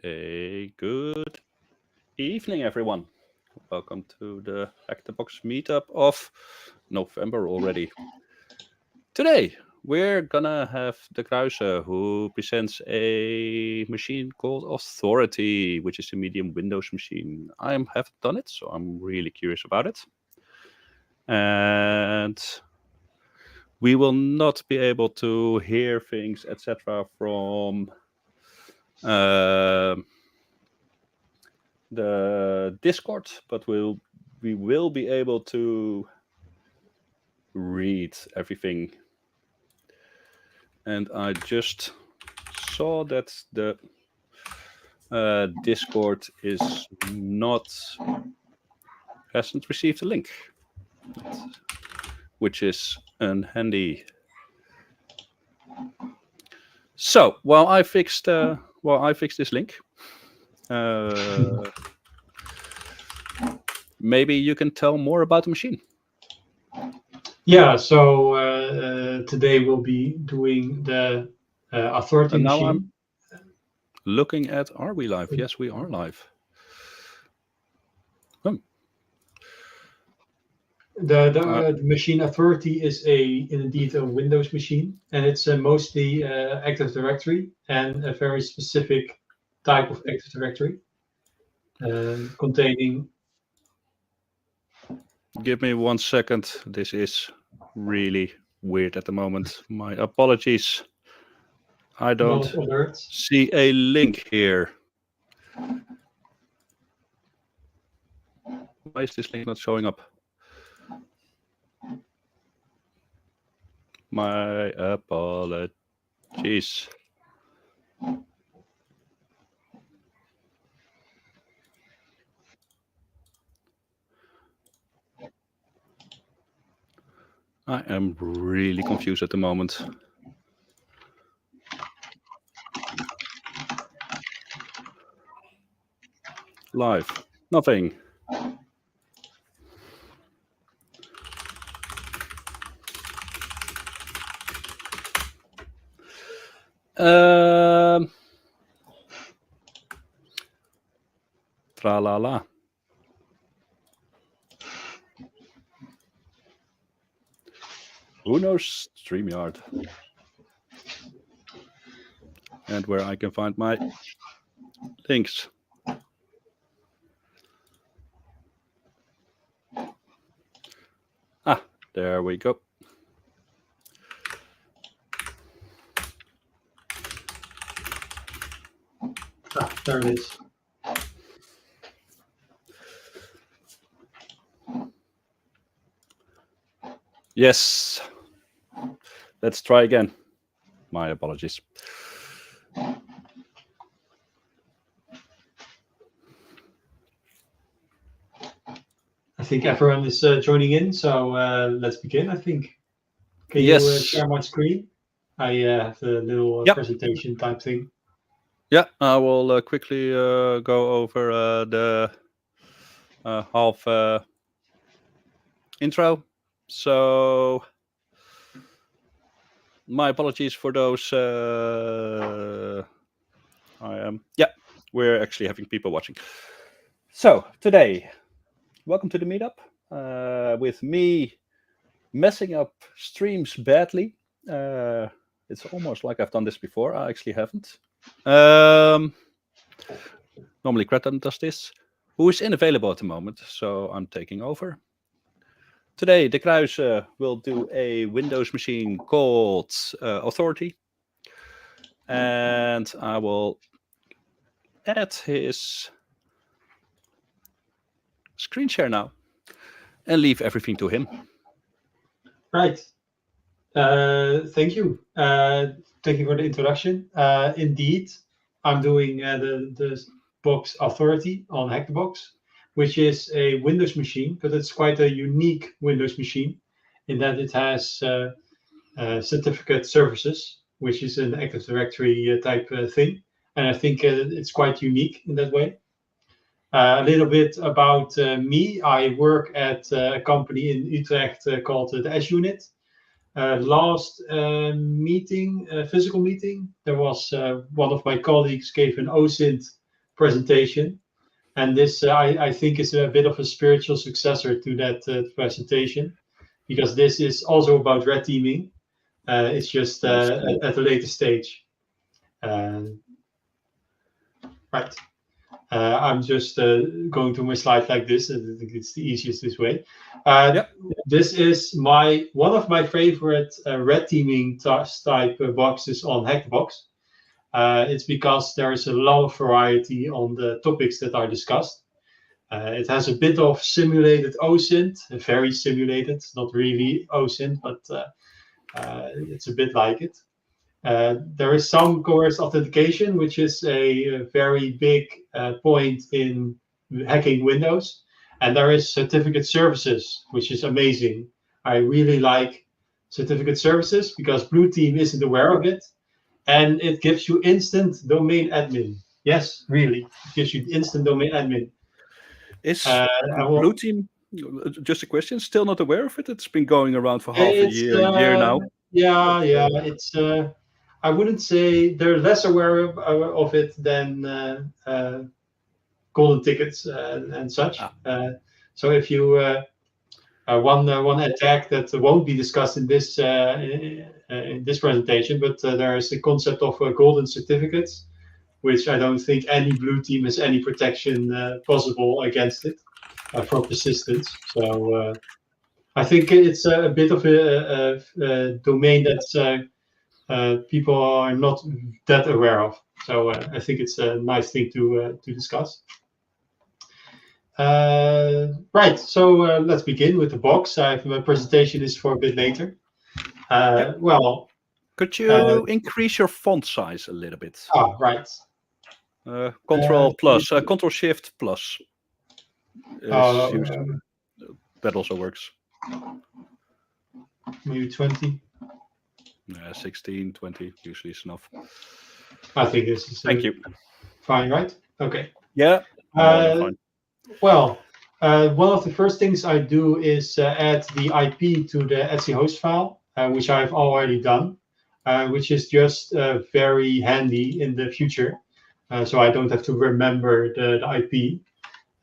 A good evening, everyone. Welcome to the Hack the Box meetup of November already. Today, we're gonna have De Kruijse, who presents a machine called Authority, which is a medium Windows machine. I haven't done it, so I'm really curious about it. And we will not be able to hear things, etc., from the Discord, but we will be able to read everything. And I just saw that the Discord hasn't received a link, which is handy. So while I fix this link, maybe you can tell more about the machine. Yeah, so today we'll be doing the Authority And now machine. I'm looking at, are we live? Yes, we are live. The machine Authority is indeed a Windows machine, and it's mostly Active Directory and a very specific type of Active Directory containing. Give me 1 second. This is really weird at the moment. My apologies. I don't see a link here. Why is this link not showing up? My apologies. I am really confused at the moment. Live, nothing. Tra-la-la. Who knows StreamYard? And where I can find my links. Ah, there we go. Ah, there it is. Yes. Let's try again. My apologies. I think everyone is joining in, so let's begin, I think. Can Yes. you share my screen? I have a little presentation type thing. Yeah, I will quickly go over the half intro. So my apologies for those. We're actually having people watching. So today, welcome to the meetup with me messing up streams badly. It's almost like I've done this before. I actually haven't. Normally Cretan does this, who is unavailable at the moment, so I'm taking over. Today, De Kruijse will do a Windows machine called Authority, and I will add his screen share now and leave everything to him. Right. Thank you. Thank you for the introduction. Indeed, I'm doing the box Authority on Hack the Box, which is a Windows machine, but it's quite a unique Windows machine in that it has certificate services, which is an Active Directory type thing. And I think it's quite unique in that way. A little bit about me. I work at a company in Utrecht called the S Unit. Last physical meeting, there was one of my colleagues gave an OSINT presentation. And this, I think, is a bit of a spiritual successor to that presentation, because this is also about red teaming. It's just at a later stage. Right. I'm just going through my slides like this. I think it's the easiest this way. This is one of my favorite red teaming type boxes on Hackbox. It's because there is a lot of variety on the topics that are discussed. It has a bit of simulated OSINT, very simulated, not really OSINT, but it's a bit like it. There is some coerced authentication, which is a very big point in hacking Windows. And there is certificate services, which is amazing. I really like certificate services because Blue Team isn't aware of it. And it gives you instant domain admin. Yes, really. It gives you instant domain admin. Is Blue Team, just a question, still not aware of it? It's been going around for half a year now. Yeah. It's I wouldn't say they're less aware of it than golden tickets and such. So if you one attack that won't be discussed in this presentation, but there is the concept of golden certificates, which I don't think any Blue Team has any protection possible against it for persistence. So I think it's a bit of a domain that's people are not that aware of. So I think it's a nice thing to discuss. Right, so let's begin with the box. My presentation is for a bit later. Well, could you increase your font size a little bit? Right. Control plus, Control Shift plus. That also works. Maybe 20. 16, 20 usually is enough. I think this is thank you. Fine, right? Okay. Yeah. Fine. Well, one of the first things I do is add the IP to the Etsy host file, which I've already done, which is just very handy in the future. So I don't have to remember the IP.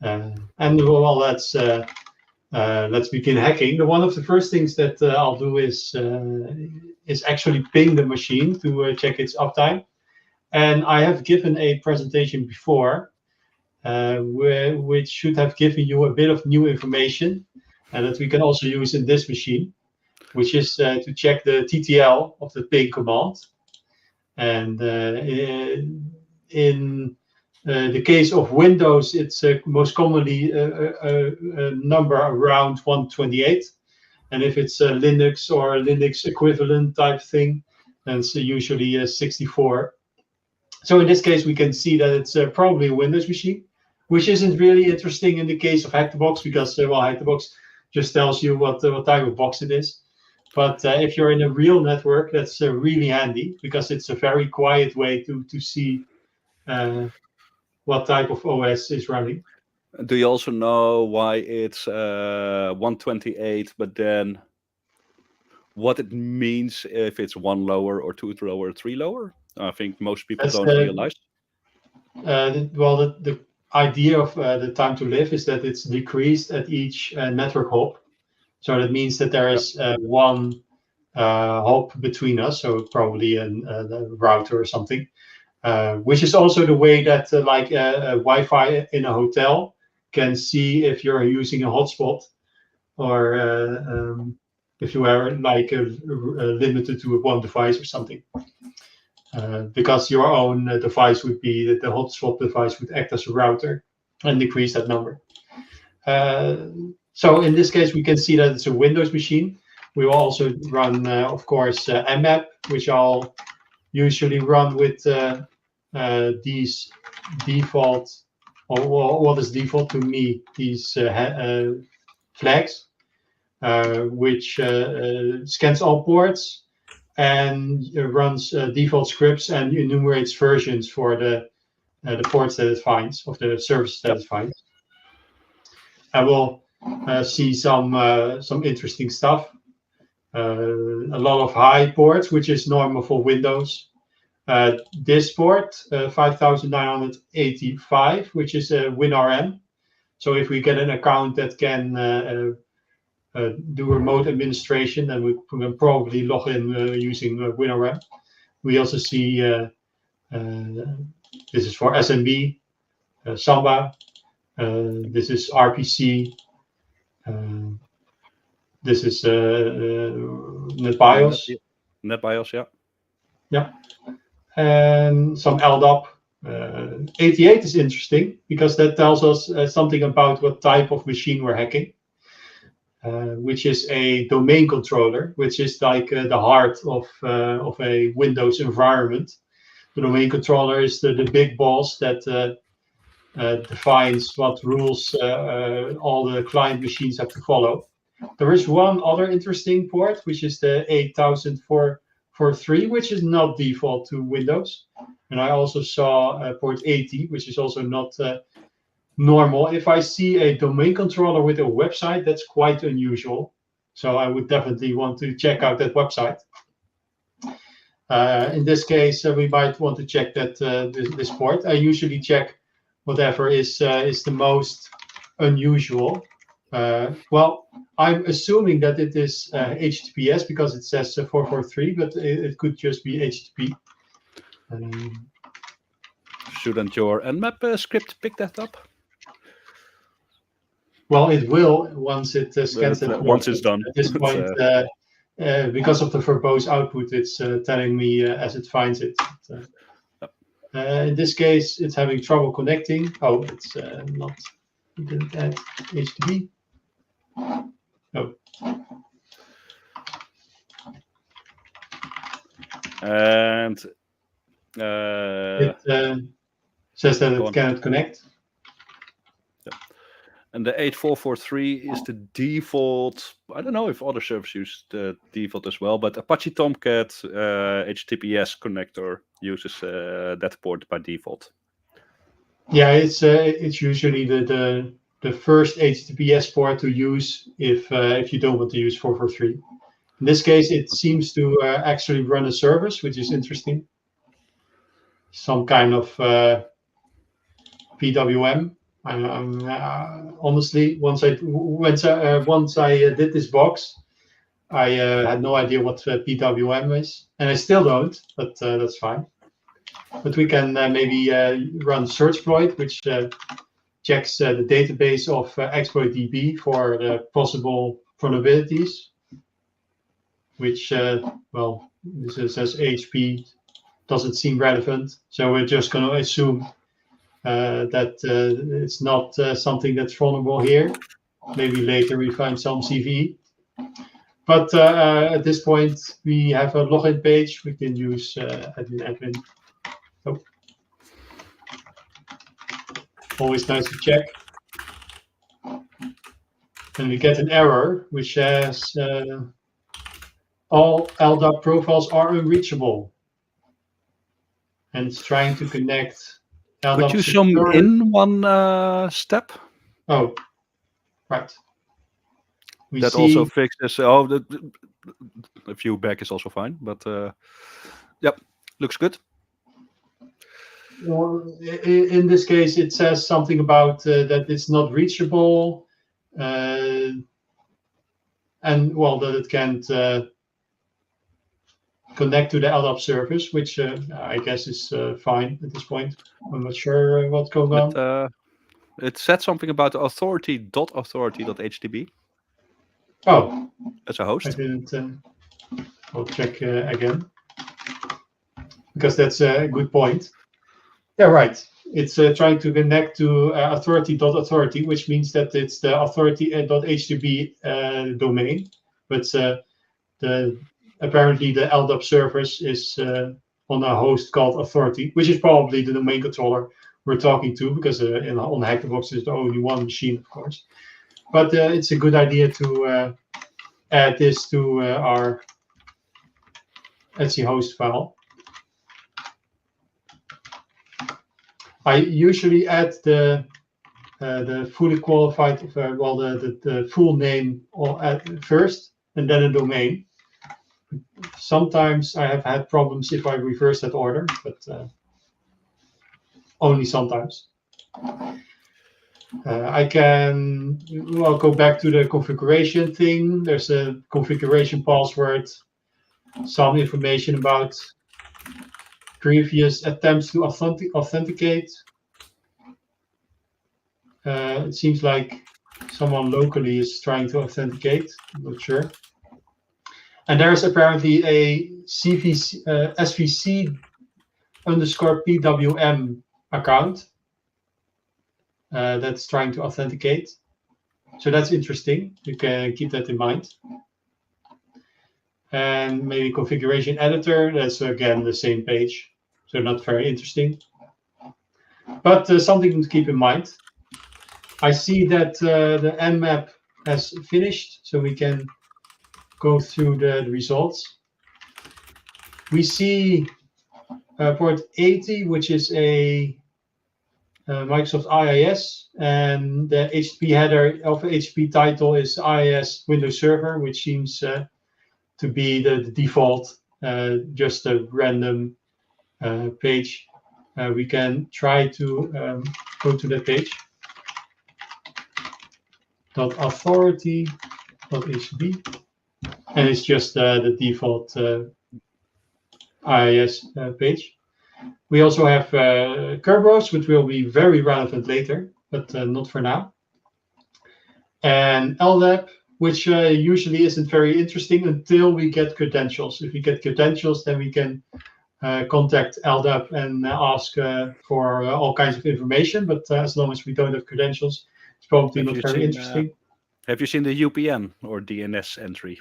And well, let's begin hacking. One of the first things that I'll do is actually ping the machine to check its uptime. And I have given a presentation before, which should have given you a bit of new information, and that we can also use in this machine, which is to check the TTL of the ping command. And in the case of Windows, it's most commonly a number around 128. And if it's a Linux or a Linux equivalent type thing, then it's usually 64. So in this case, we can see that it's probably a Windows machine, which isn't really interesting in the case of HackTheBox, because HackTheBox just tells you what type of box it is. But if you're in a real network, that's really handy, because it's a very quiet way to see what type of OS is running. Do you also know why it's 128, but then what it means if it's 1 lower or 2 lower or 3 lower? I think most people don't realize. Well, the idea of the time to live is that it's decreased at each network hop. So that means that there is one hop between us, so probably a router or something, which is also the way that like Wi-Fi in a hotel can see if you're using a hotspot, or if you are like limited to one device or something. Because your own device would be that the hotspot device would act as a router and decrease that number. So in this case, we can see that it's a Windows machine. We will also run, of course, mmap, which I'll usually run with these default, or what is default to me, these flags, which scans all ports and runs default scripts and enumerates versions for the ports that it finds, of the services that it finds. I will see some interesting stuff. A lot of high ports, which is normal for Windows. This port, 5985, which is a WinRM. So if we get an account that can do remote administration, then we can probably log in using WinRM. We also see this is for SMB, Samba. This is RPC. This is NetBIOS. NetBIOS, yeah. Yeah. And some LDAP. 88 is interesting because that tells us something about what type of machine we're hacking, which is a domain controller, which is like the heart of a Windows environment. The domain controller is the big boss that defines what rules all the client machines have to follow. There is one other interesting port, which is the 8043, which is not default to Windows. And I also saw port 80, which is also not normal. If I see a domain controller with a website, that's quite unusual. So I would definitely want to check out that website. In this case, we might want to check that this port. I usually check whatever is the most unusual. Well, I'm assuming that it is HTTPS because it says 443, but it could just be HTTP. Shouldn't your Nmap script pick that up? Well, it will once it scans it. Once it's done. At this point, because of the verbose output, it's telling me as it finds it. In this case, it's having trouble connecting. Oh, it's not. It didn't add HTTP. No. And it says that it cannot connect. Yeah. And the 8443 is the default. I don't know if other servers use the default as well, but Apache Tomcat HTTPS connector uses that port by default. Yeah, it's usually the first HTTPS port to use if you don't want to use 443. In this case, it seems to actually run a service, which is interesting. Some kind of PWM. Honestly, once I did this box, I had no idea what PWM is, and I still don't. But that's fine. But we can maybe run Searchploit, which checks the database of ExploitDB for the possible vulnerabilities. Which, well, this says HP doesn't seem relevant, so we're just going to assume that it's not something that's vulnerable here. Maybe later we find some CV. But at this point, we have a login page. We can use admin. Oh. Always nice to check. And we get an error which says all LDAP profiles are unreachable. And it's trying to connect LDAP. Could you zoom in one step? Oh, right. That also fixes. Oh, a view back is also fine, but yep, looks good. Well, in this case, it says something about that it's not reachable, and well, that it can't connect to the LDAP service, which I guess is fine at this point. I'm not sure what's going on. It said something about authority.authority.htb. Oh, as a host. I didn't. I'll check again because that's a good point. Yeah, right. It's trying to connect to authority.authority, which means that it's the authority.htb domain, but apparently the LDAP service is on a host called authority, which is probably the domain controller we're talking to, because on Hackthebox there's only one machine, of course. But it's a good idea to add this to our Etsy host file. I usually add the fully qualified, the full name first, and then a domain. Sometimes I have had problems if I reverse that order, but only sometimes. I can go back to the configuration thing. There's a configuration password, some information about previous attempts to authenticate. It seems like someone locally is trying to authenticate. I'm not sure. And there's apparently a SVC _ PWM account that's trying to authenticate. So that's interesting. You can keep that in mind. And maybe configuration editor, that's again the same page. So not very interesting. But something to keep in mind. I see that the Nmap has finished, so we can go through the results. We see port 80, which is a Microsoft IIS, and the HTTP header of HTTP title is IIS Windows Server, which seems to be the default, just a random page. We can try to go to that page. .authority.http, and it's just the default IIS page. We also have Kerberos, which will be very relevant later, but not for now. And LDAP, which usually isn't very interesting until we get credentials. If we get credentials, then we can contact LDAP and ask for all kinds of information. But as long as we don't have credentials, it's probably not very interesting. Have you seen the UPN or DNS entry?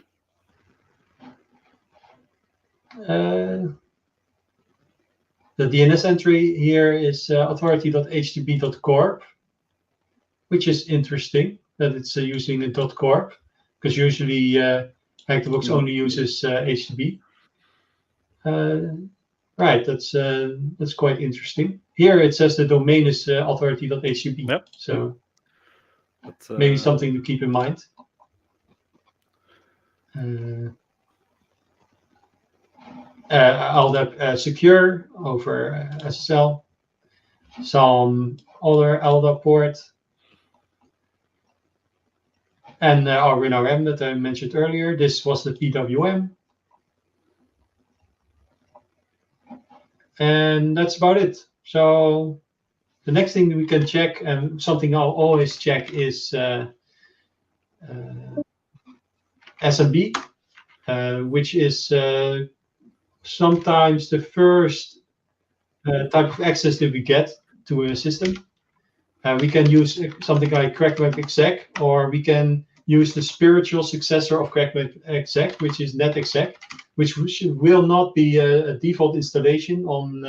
The DNS entry here is authority.http.corp, which is interesting that it's using a .corp, because usually Hackthebox only uses HTTP. Right, that's quite interesting. Here it says the domain is authority.http. Yep. So maybe something to keep in mind. LDAP secure over SSL. Some other LDAP port. And our WinRM that I mentioned earlier. This was the PWM. And that's about it. So the next thing that we can check, and something I'll always check, is SMB, which is sometimes the first type of access that we get to a system. We can use something like CrackWeb exec, or we can use the spiritual successor of CrackWeb exec, which is netexec, which will not be a default installation on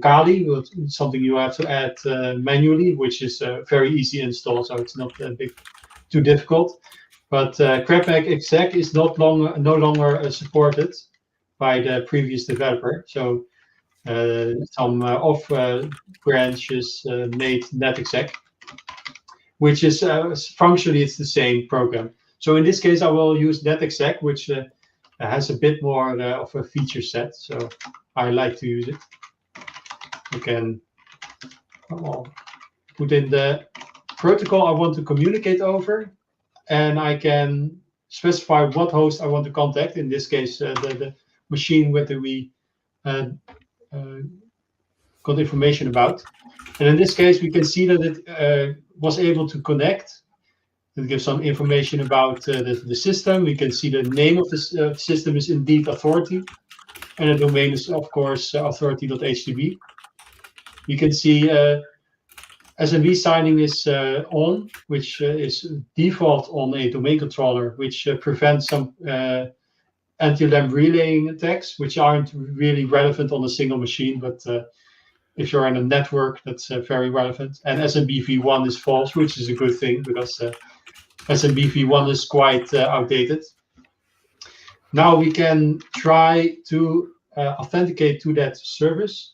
Kali. It's something you have to add manually, which is a very easy install, so it's not too difficult. But CrackWeb exec is no longer supported by the previous developer. So some off branches made netexec, which is functionally it's the same program. So in this case, I will use netexec, which has a bit more of a feature set. So I like to use it. You can put in the protocol I want to communicate over, and I can specify what host I want to contact. In this case, the machine whether we got information about. And in this case, we can see that it was able to connect. It gives some information about the system. We can see the name of the system is indeed authority. And the domain is, of course, authority.http. We can see SMB signing is on, which is default on a domain controller, which prevents some anti-LAMP relaying attacks, which aren't really relevant on a single machine, but if you're in a network, that's very relevant. And SMBv1 is false, which is a good thing, because SMBv1 is quite outdated. Now we can try to authenticate to that service.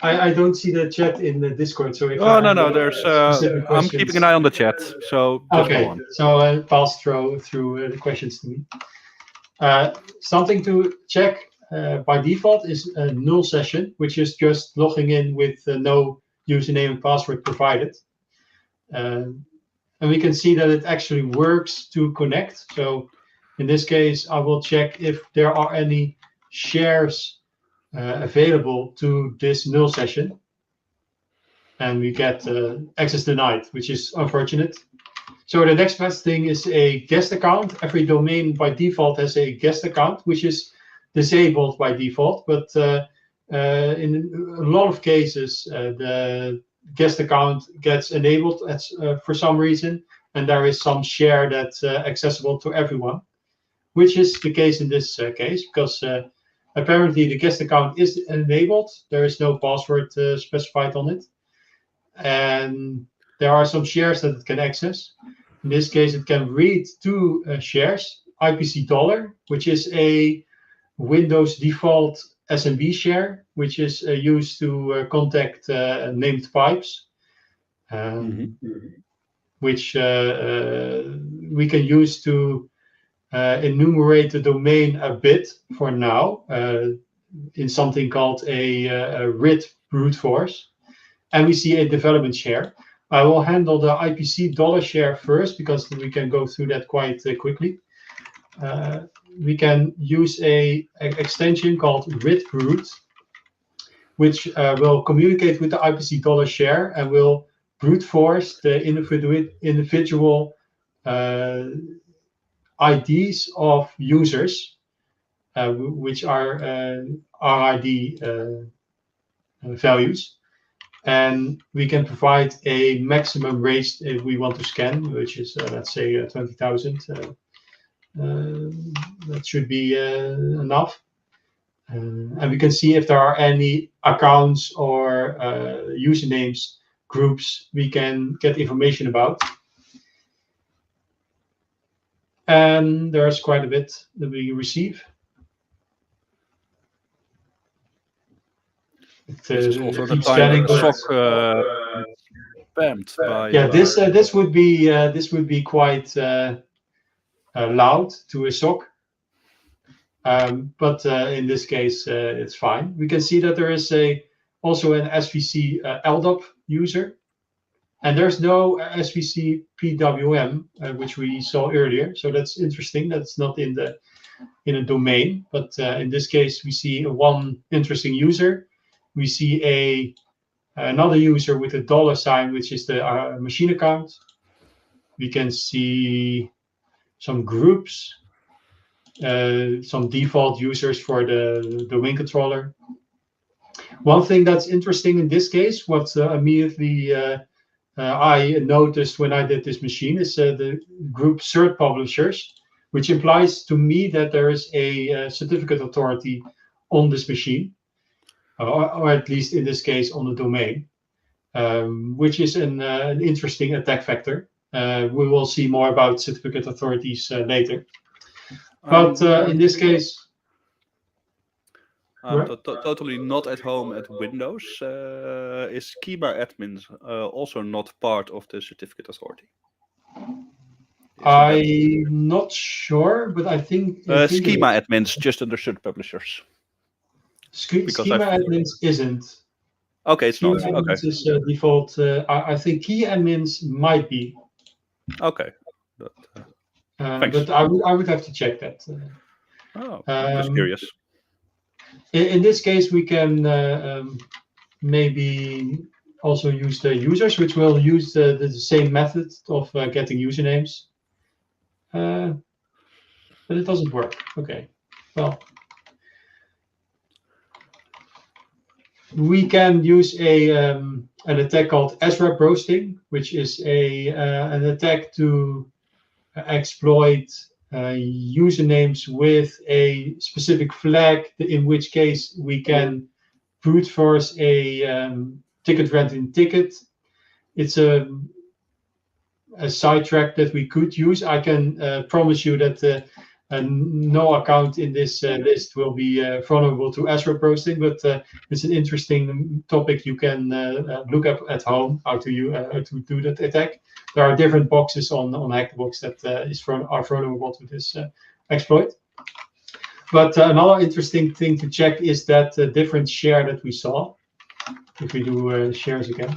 I don't see the chat in the Discord, so if no, there's. I'm keeping an eye on the chat, so just go on. So I'll pass through the questions to me. Something to check by default is a null session, which is just logging in with no username and password provided. And we can see that it actually works to connect. So in this case, I will check if there are any shares available to this null session. And we get access denied, which is unfortunate. So the next best thing is a guest account. Every domain by default has a guest account, which is disabled by default. But in a lot of cases, the guest account gets enabled for some reason, and there is some share that's accessible to everyone, which is the case in this case, because apparently the guest account is enabled. There is no password specified on it. And there are some shares that it can access. In this case, it can read two shares, IPC dollar, which is a Windows default SMB share, which is used to contact named pipes, which we can use to enumerate the domain a bit for now in something called a RIT brute force. And we see a development share. I will handle the IPC dollar share first because we can go through that quite quickly. We can use an extension called RIT-brute, which will communicate with the IPC dollar share and will brute force the individual IDs of users, which are RID values. And we can provide a maximum range if we want to scan, which is, let's say, 20,000. That should be enough. And we can see if there are any accounts or usernames, groups we can get information about. And there's quite a bit that we receive. This is also the time that the SOC spammed by. Yeah, this would be quite loud to a SOC, but in this case it's fine. We can see that there is also an SVC LDAP user, and there's no SVC PWM, which we saw earlier. So that's interesting. That's not in a domain, but in this case we see one interesting user. We see another user with a $sign, which is the machine account. We can see some groups, some default users for the domain controller. One thing that's interesting in this case, what immediately I noticed when I did this machine is the group cert publishers, which implies to me that there is a certificate authority on this machine. Or at least in this case on the domain, which is an interesting attack vector. We will see more about certificate authorities later. But in this case, I'm totally not at home at Windows. Is schema admin also not part of the certificate authority? I'm not sure, but I think schema admins just under cert publishers. Schema admins isn't. Okay, it's not. Schema okay. Admins is default. I think key admins might be. Okay. But I would have to check that. Just curious. In this case, we can maybe also use the users, which will use the same method of getting usernames. But it doesn't work. Okay. Well. We can use an attack called SRAP roasting, which is an attack to exploit usernames with a specific flag, in which case we can brute force a ticket renting ticket. It's a sidetrack that we could use. I can promise you that no account in this list will be vulnerable to SRAP roasting, but it's an interesting topic you can look up at home, how to do that attack. There are different boxes on Hackbox that are vulnerable to this exploit. But another interesting thing to check is that different share that we saw. If we do shares again,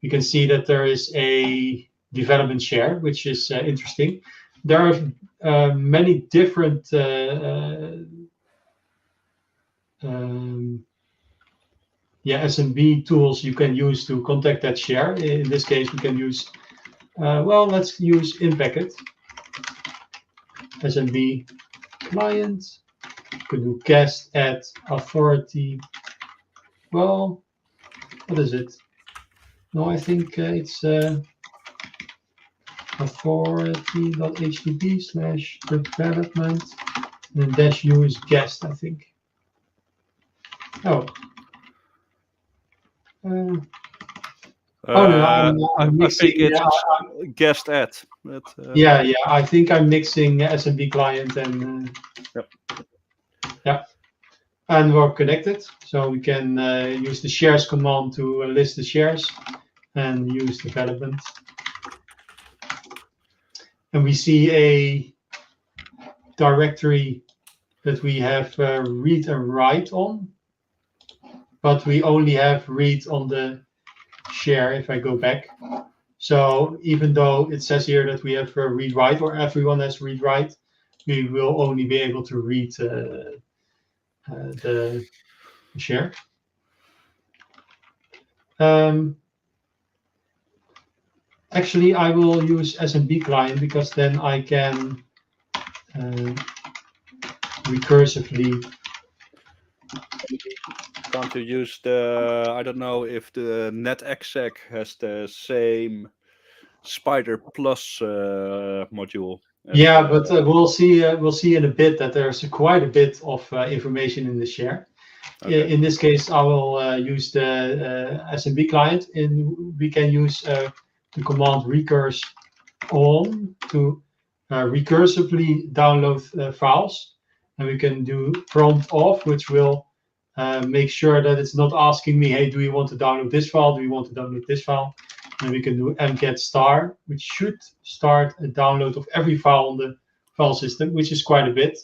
you can see that there is a development share, which is interesting. There are many different SMB tools you can use to contact that share. In this case, we can use, let's use InPacket, SMB client. You can do guest at authority. Well, what is it? No, I think it's authority.htp/development, and then -u is guest, I think. Oh. No, I'm mixing, I think it's guest at. But, yeah, I think I'm mixing SMB client and yep. Yeah, and we're connected, so we can use the shares command to list the shares and use development. And we see a directory that we have read and write on, but we only have read on the share if I go back. So even though it says here that we have read write, or everyone has read write, we will only be able to read the share. Actually, I will use SMB client because then I can recursively. Can't you use the, I don't know if the netexec has the same Spider Plus module. Yeah, but we'll see in a bit that there's quite a bit of information in the share. Okay. In this case, I will use the SMB client, and we can use the command recurse on to recursively download files, and we can do prompt off, which will make sure that it's not asking me, hey, do you want to download this file? Do you want to download this file? And we can do mget star, which should start a download of every file on the file system, which is quite a bit.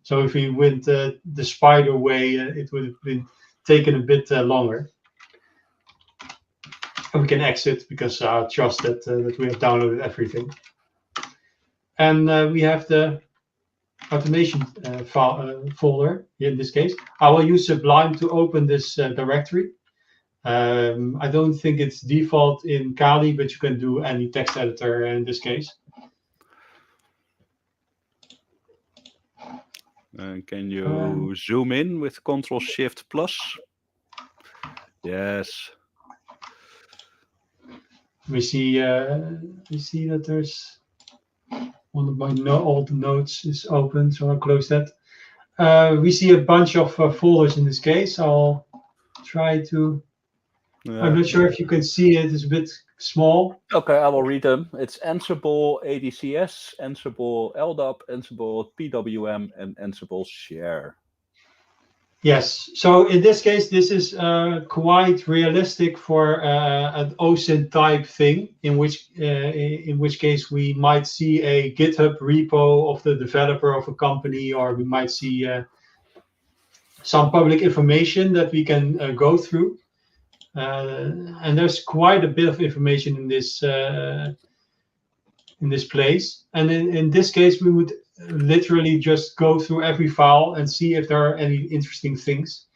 So if we went the spider way, it would have been taken a bit longer. And we can exit because I trust that we have downloaded everything. And we have the automation folder in this case. I will use Sublime to open this directory. I don't think it's default in Kali, but you can do any text editor in this case. Can you zoom in with Ctrl+Shift+? Yes. We see that there's one of my old notes is open, so I'll close that. We see a bunch of folders in this case. I'll try to. I'm not sure if you can see it. It's a bit small. Okay, I will read them. It's Ansible ADCS, Ansible LDAP, Ansible PWM, and Ansible Share. Yes. So in this case, this is quite realistic for an OSINT type thing, in which case we might see a GitHub repo of the developer of a company, or we might see some public information that we can go through. And there's quite a bit of information in this place. And in this case, we would literally just go through every file and see if there are any interesting things.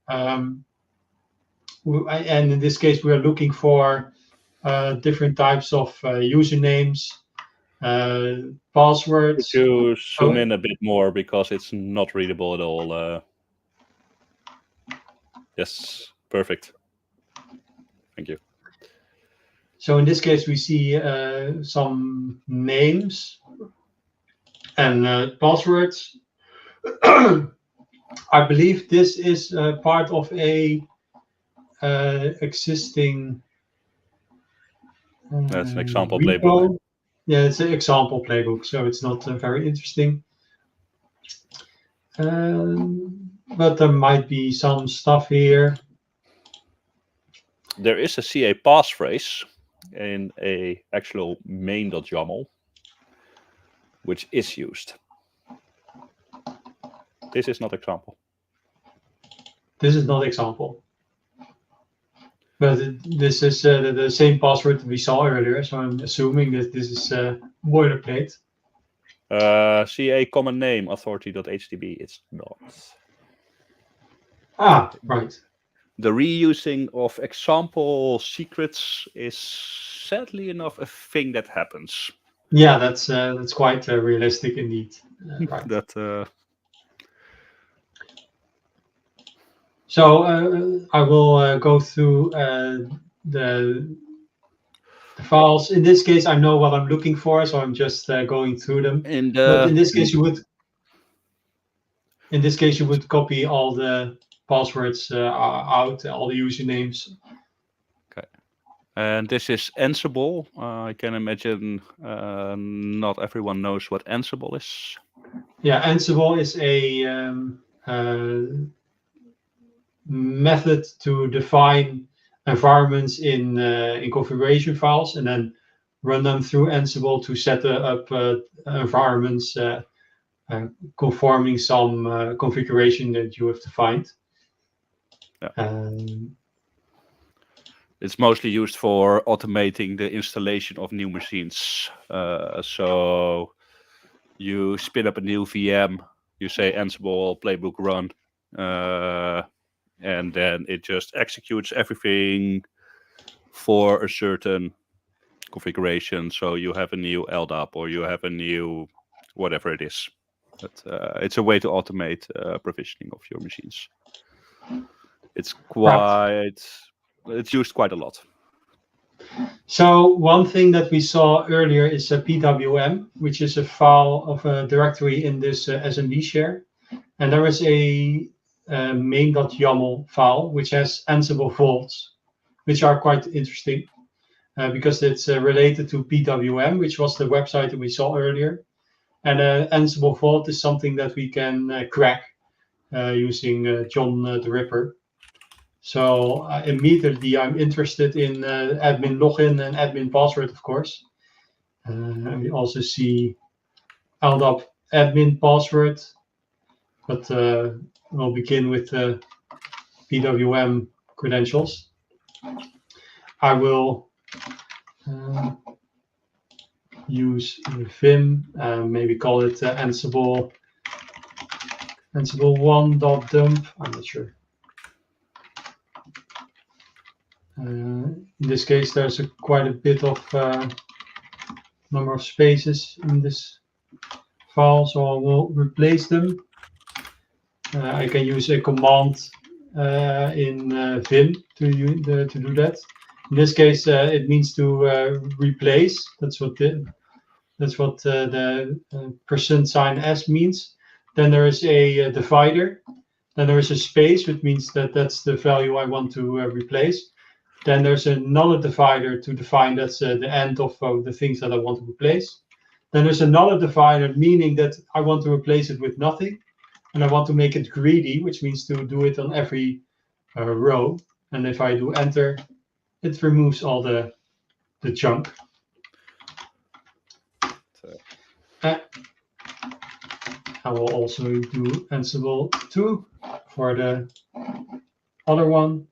And in this case, we are looking for different types of usernames, passwords. Could you zoom in a bit more because it's not readable at all? Yes, perfect. Thank you. So in this case, we see some names and passwords. I believe this is part of a existing. That's an example repo. playbook. Yeah, it's an example playbook, so it's not very interesting. But there might be some stuff here. There is a CA passphrase in a actual main.yaml, which is used. this is not example. This is not example. But this is the same password we saw earlier, so I'm assuming that this is boilerplate. CA common name authority.htb. It's not. Ah, right. The reusing of example secrets is sadly enough a thing that happens. Yeah, that's quite realistic indeed. Right. That. So I will go through the files. In this case, I know what I'm looking for, so I'm just going through them. But in this case, you would copy all the passwords out, all the usernames. Okay. And this is Ansible. I can imagine not everyone knows what Ansible is. Yeah, Ansible is a method to define environments in configuration files and then run them through Ansible to set up environments conforming some configuration that you have defined. Yeah. It's mostly used for automating the installation of new machines. So you spin up a new VM, you say Ansible playbook run, and then it just executes everything for a certain configuration. So you have a new LDAP or you have a new whatever it is. But it's a way to automate provisioning of your machines. It's used quite a lot. So one thing that we saw earlier is a PWM, which is a file of a directory in this SMB share. And there is a main.yaml file, which has Ansible vaults, which are quite interesting because it's related to PWM, which was the website that we saw earlier. And Ansible vault is something that we can crack using John the Ripper. So immediately I'm interested in admin login and admin password, of course. And we also see LDAP admin password, but we'll begin with the PWM credentials. I will use Vim, maybe call it Ansible 1.dump. I'm not sure. In this case, there's quite a bit of number of spaces in this file, so I will replace them. I can use a command in Vim to do that. In this case, it means to replace. That's what the %s means. Then there is a divider. Then there is a space, which means that that's the value I want to replace. Then there's another divider to define that's the end of the things that I want to replace. Then there's another divider, meaning that I want to replace it with nothing. And I want to make it greedy, which means to do it on every row. And if I do enter, it removes all the junk. I will also do Ansible 2 for the other one.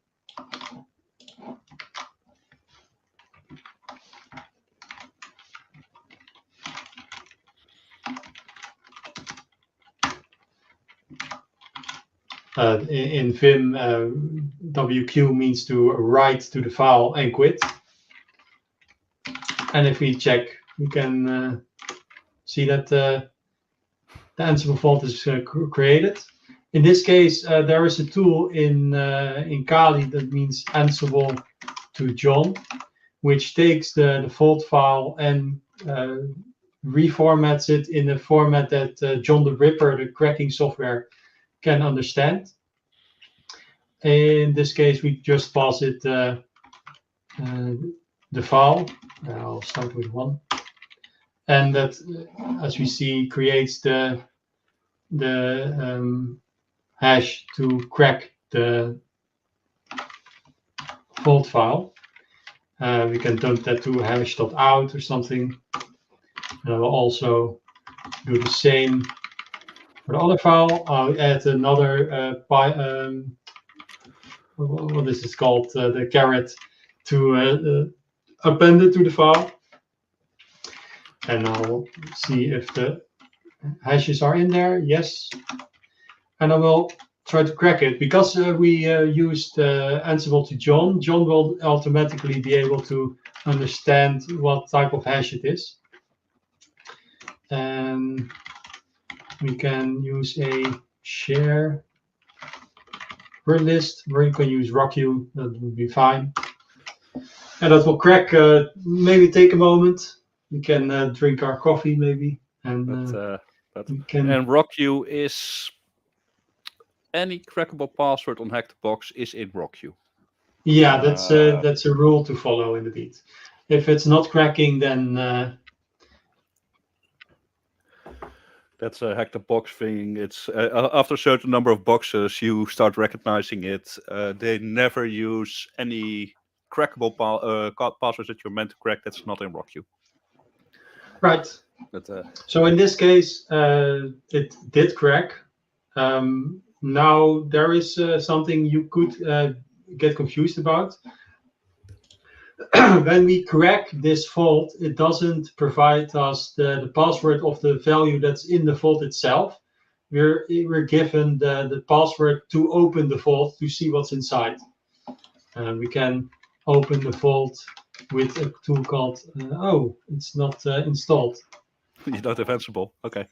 In Vim, WQ means to write to the file and quit. And if we check, we can see that the Ansible vault is created. In this case, there is a tool in Kali that means Ansible to John, which takes the vault file and reformats it in a format that John the Ripper, the cracking software, can understand. In this case, we just pass it the file. I'll start with 1, and that, as we see, creates the hash to crack the vault file. We can dump that to hash.out or something. And I will also do the same For the other file, I'll add another what is this called? The caret to append it to the file. And I'll see if the hashes are in there. Yes. And I will try to crack it. Because we used Ansible to John, John will automatically be able to understand what type of hash it is. And we can use a share word list where you can use RockU. That would be fine. And that will crack. Maybe take a moment. We can drink our coffee maybe. And and RockU is any crackable password on Hack-the-Box is in RockU. Yeah, that's a rule to follow in the beat. If it's not cracking, then that's a Hack-the-Box thing. It's after a certain number of boxes, you start recognizing it. They never use any crackable passwords that you're meant to crack. That's not in RockU. Right. But, so in this case, it did crack. Now there is something you could get confused about. When we crack this vault, it doesn't provide us the password of the value that's in the vault itself. We're given the password to open the vault to see what's inside. We can open the vault with a tool called, oh, it's not installed. You don't have Ansible, okay.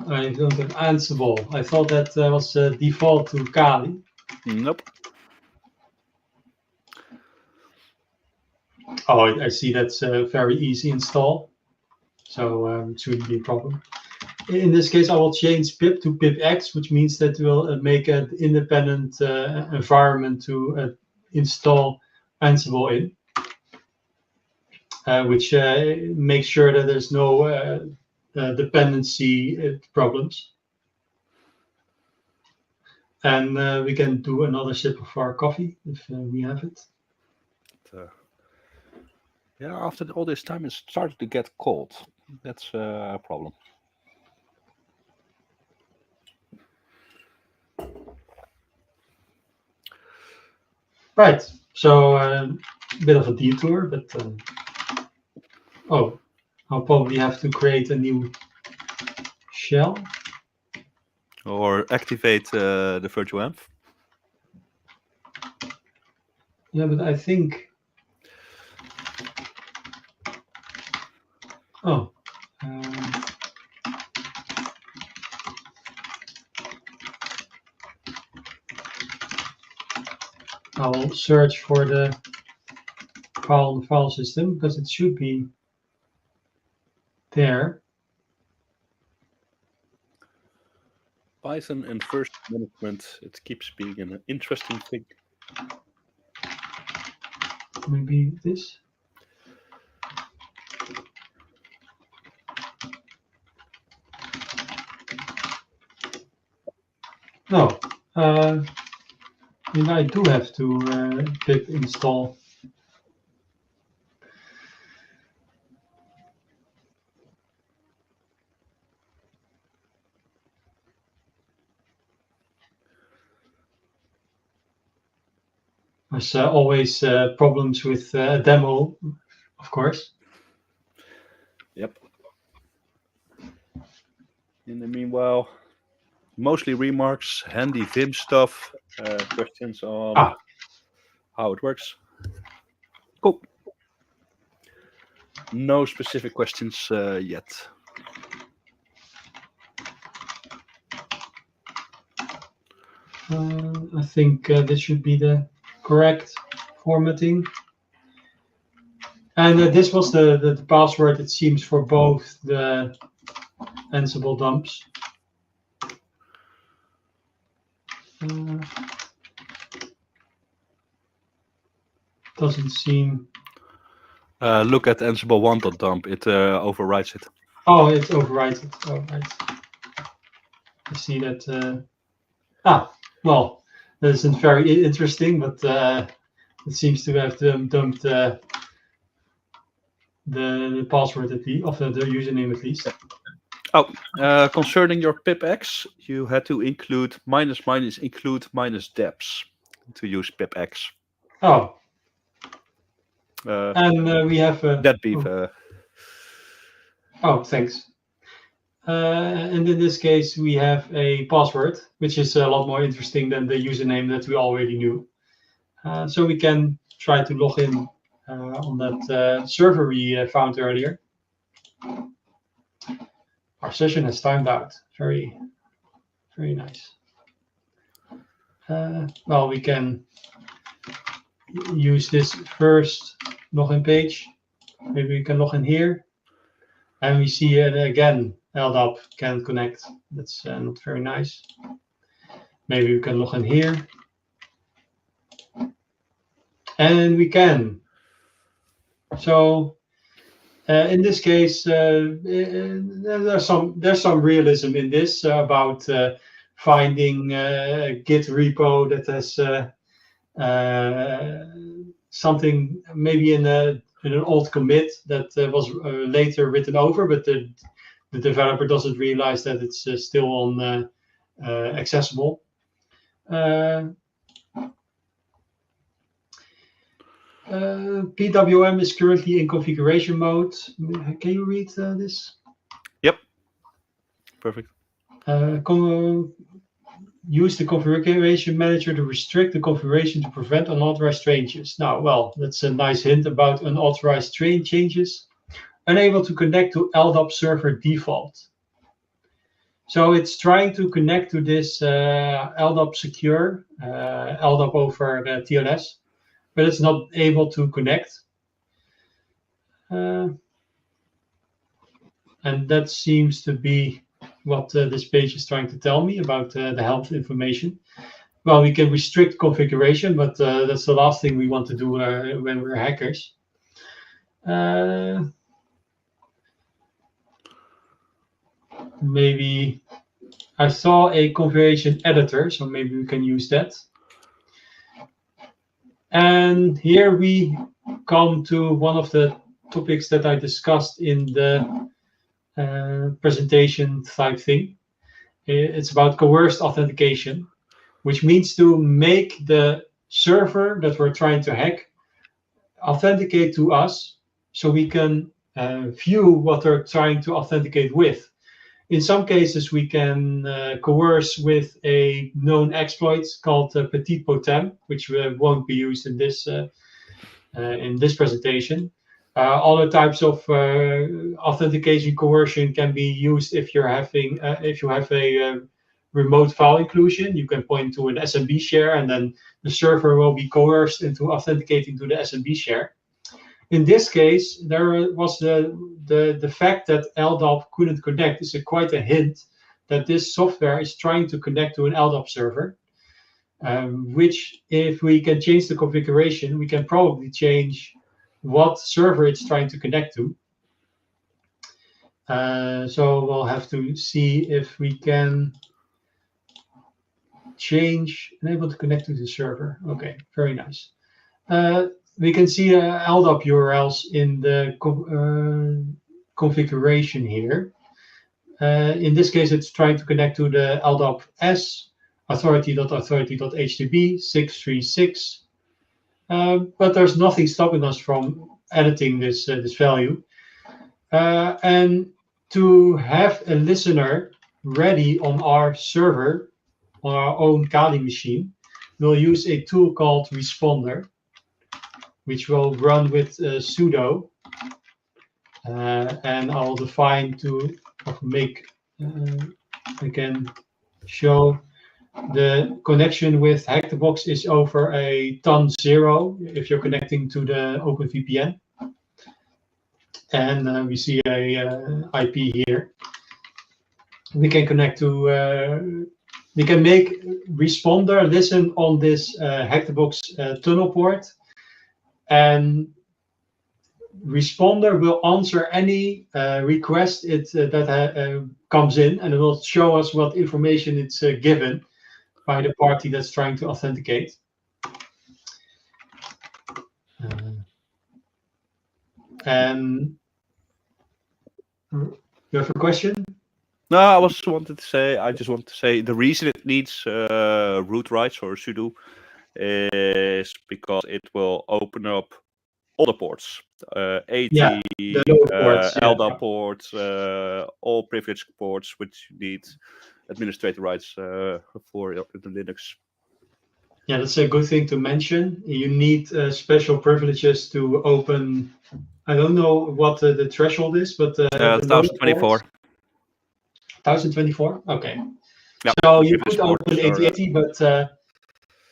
I don't have Ansible. I thought that was default to Kali. Nope. Oh, I see that's a very easy install. So it shouldn't be a problem. In this case, I will change pip to pipx, which means that we'll make an independent environment to install Ansible in, which makes sure that there's no dependency problems. And we can do another sip of our coffee if we have it. Yeah, after all this time, it's started to get cold. That's a problem. Right. So a bit of a detour, but oh, I'll probably have to create a new shell. Or activate the virtual env. Yeah, but I think. Oh. I'll search for the file system because it should be there. Python and version management, it keeps being an interesting thing. Maybe this. No, I do have to pip install. There's always problems with demo, of course. Yep. In the meanwhile, mostly remarks, handy Vim stuff, questions on how it works. Cool. No specific questions yet. I think this should be the correct formatting. And this was the password, it seems, for both the Ansible dumps. Doesn't seem. Look at Ansible 1.dump, it overwrites it. Oh, it overwrites it. Oh, right. I see that. Well, that isn't very interesting, but it seems to have dumped the password of the username at least. Concerning your pipx, you had to include include minus deps to use pipx. Oh, and we have that beef. Oh, thanks. And in this case, we have a password, which is a lot more interesting than the username that we already knew. So we can try to log in on that server we found earlier. Our session has timed out. Very, very nice. Well, we can use this first login page. Maybe we can log in here. And we see again, LDAP can't connect. That's not very nice. Maybe we can log in here. And we can. So in this case, there's some realism in this about finding a Git repo that has something maybe in an old commit that was later written over, but the developer doesn't realize that it's still on accessible. PWM is currently in configuration mode. Can you read this? Yep. Perfect. Use the configuration manager to restrict the configuration to prevent unauthorized changes. Now, well, that's a nice hint about unauthorized changes. Unable to connect to LDAP server default. So it's trying to connect to this LDAP secure, LDAP over TLS, but it's not able to connect. And that seems to be what this page is trying to tell me about the help information. Well, we can restrict configuration, but that's the last thing we want to do when we're hackers. Maybe I saw a configuration editor, so maybe we can use that. And here we come to one of the topics that I discussed in the presentation type thing. It's about coerced authentication, which means to make the server that we're trying to hack authenticate to us so we can view what they're trying to authenticate with. In some cases, we can coerce with a known exploit called petit potem, which won't be used in this presentation. Other types of authentication coercion can be used if you're having if you have a remote file inclusion. You can point to an SMB share, and then the server will be coerced into authenticating to the SMB share. In this case, there was the fact that LDAP couldn't connect is quite a hint that this software is trying to connect to an LDAP server, which if we can change the configuration, we can probably change what server it's trying to connect to. So we'll have to see if we can change enable to connect to the server. Okay, very nice. We can see LDAP URLs in the configuration here. In this case, it's trying to connect to the LDAP S authority.authority.htb 636. But there's nothing stopping us from editing this value. And to have a listener ready on our server, on our own Kali machine, we'll use a tool called Responder, which will run with sudo. And I'll define to make, I can show the connection with HackTheBox is over a ton0 if you're connecting to the OpenVPN. And we see a IP here. We can connect to, we can make Responder listen on this HackTheBox tunnel port, and Responder will answer any request that comes in, and it will show us what information it's given by the party that's trying to authenticate. And you have a question? No, I just wanted to say the reason it needs root rights or sudo is because it will open up all the ports, AT, Yeah, the lower ports. Yeah. LDAP ports, all privileged ports which need administrator rights for the Linux. Yeah, that's a good thing to mention. You need special privileges to open. I don't know what the threshold is, but the 1024. 1024. Okay. Yep, So you privileged could ports open are, 8080, but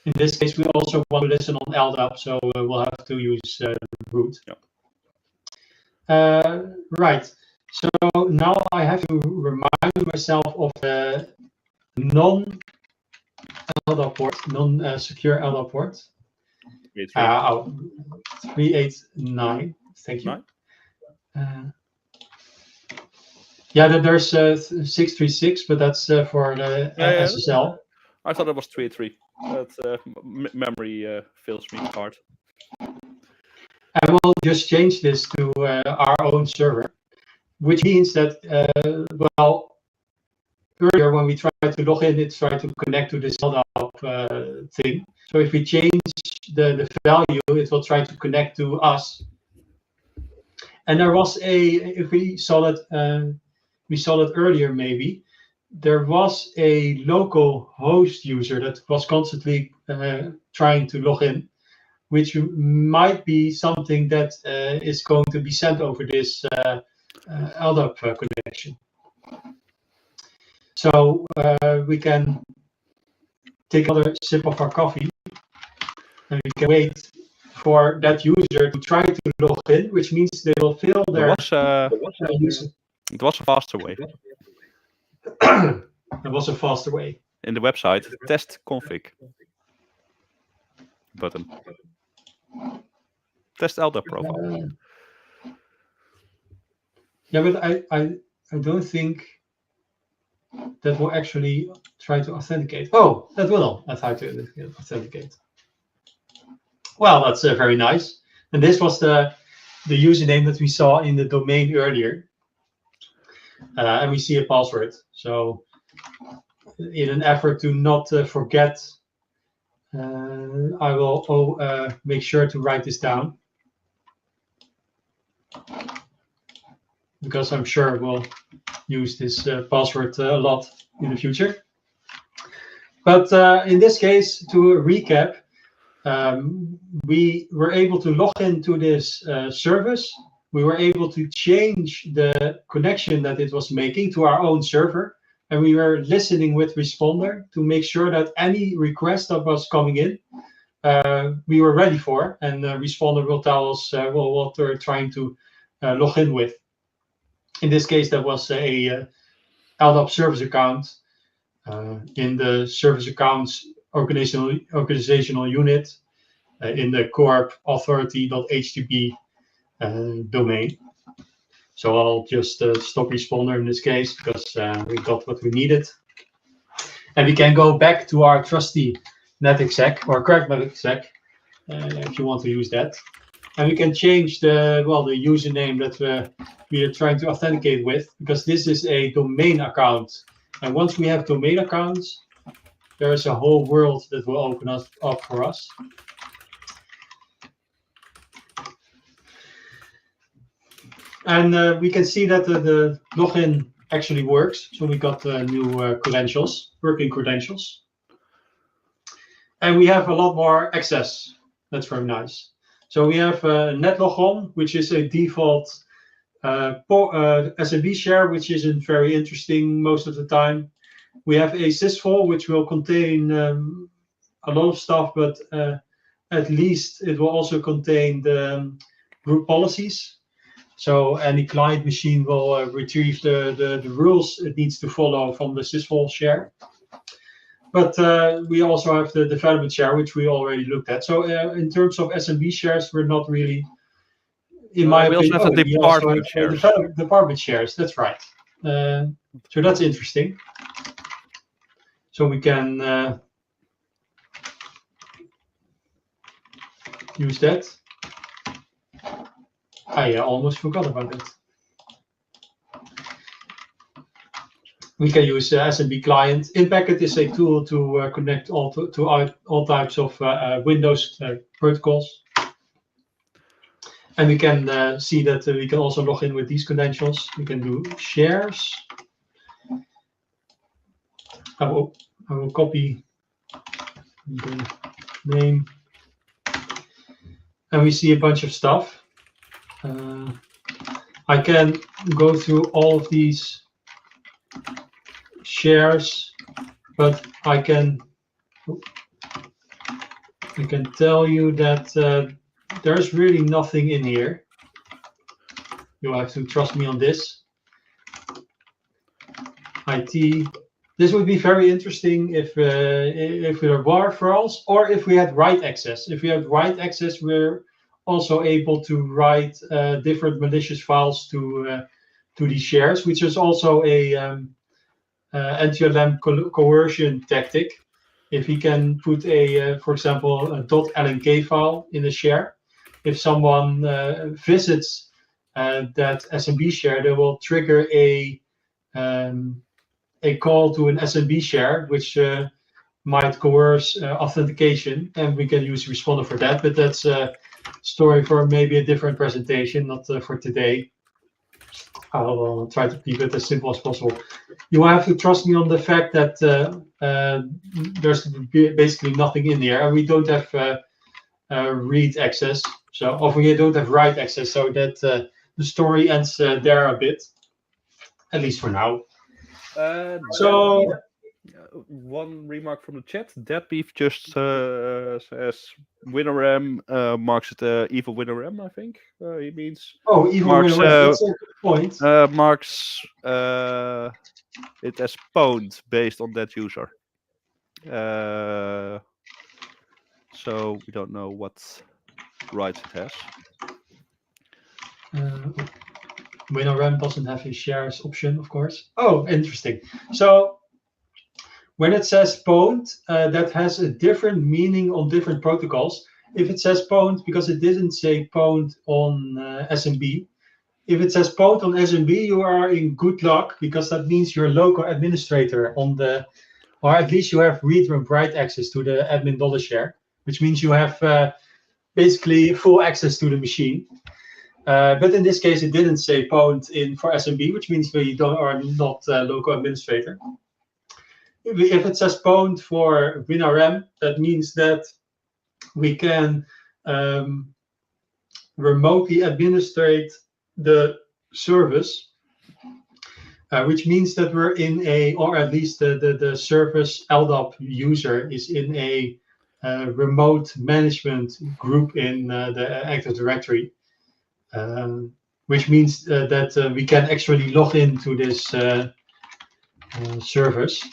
in this case, we also want to listen on LDAP, so we'll have to use root. Yep. Right. So now I have to remind myself of the non-LDAP port, non-secure LDAP port. 389. Thank you. Yeah, there's 636, but that's for the SSL. I thought it was 383. But memory fails me hard. I will just change this to our own server, which means that, well, earlier when we tried to log in, it tried to connect to this LDAP thing. So if we change the value, it will try to connect to us. And there was if we saw it earlier maybe, there was a local host user that was constantly trying to log in, which might be something that is going to be sent over this LDAP connection. So we can take another sip of our coffee, and we can wait for that user to try to log in, which means they will fill their user. It was a faster way. There was a faster way. In the website, test config button. Test LDAP profile. Yeah, but I don't think that will actually try to authenticate. Oh, that will try to authenticate. Well, that's very nice. And this was the username that we saw in the domain earlier. And we see a password. So in an effort to not forget, I will make sure to write this down, because I'm sure we'll use this password a lot in the future. But in this case, to recap, we were able to log into this service. We were able to change the connection that it was making to our own server. And we were listening with Responder to make sure that any request that was coming in, we were ready for. And Responder will tell us what they're trying to log in with. In this case, that was a LDAP service account in the service accounts organizational unit in the corp authority.htb domain. So I'll just stop Responder in this case, because we got what we needed. And we can go back to our trusty netexec or correct netexec if you want to use that. And we can change the username that we are trying to authenticate with, because this is a domain account. And once we have domain accounts, there is a whole world that will open up for us. And we can see that the login actually works. So we got new credentials, working credentials. And we have a lot more access. That's very nice. So we have netlogon, which is a default SMB share, which isn't very interesting most of the time. We have a sysvol, which will contain a lot of stuff, but at least it will also contain the group policies. So any client machine will retrieve the rules it needs to follow from the sysvol share. But we also have the development share, which we already looked at. So in terms of SMB shares, we're not really, in my opinion, also have the department shares. Department shares, that's right. So that's interesting. So we can use that. I almost forgot about it. We can use SMB client. InPacket is a tool to connect all types of Windows protocols. And we can see that we can also log in with these credentials. We can do shares. I will copy the name. And we see a bunch of stuff. I can go through all of these shares, but I can tell you that there's really nothing in here. You'll have to trust me on this. IT. This would be very interesting if there were files or if we had write access. If we had write access, we're also able to write different malicious files to these shares, which is also a anti-LM coercion tactic. If we can put for example, a .lnk file in a share, if someone visits that SMB share, they will trigger a call to an SMB share, which might coerce authentication, and we can use Responder for that. But that's a story for maybe a different presentation, not for today. I'll try to keep it as simple as possible. You have to trust me on the fact that there's basically nothing in there, and we don't have read access, or we don't have write access, so that the story ends there a bit, at least for now. So one remark from the chat. Deadbeef just says WinRM marks it evil WinRM. I think he means. Oh, evil marks, WinRM. That's a good point. Marks it as pwned based on that user. So we don't know what rights it has. WinRM doesn't have a shares option, of course. Oh, interesting. So when it says pwned, that has a different meaning on different protocols. If it says pwned, because it didn't say pwned on SMB. If it says pwned on SMB, you are in good luck, because that means you're a local administrator on the, or at least you have read and write access to the admin dollar share, which means you have basically full access to the machine. But in this case, it didn't say pwned in for SMB, which means we are not local administrator. If it says pwned for WinRM, that means that we can remotely administrate the service, which means that we're in a, or at least the service LDAP user is in a remote management group in the Active Directory. Which means that we can actually log into this service.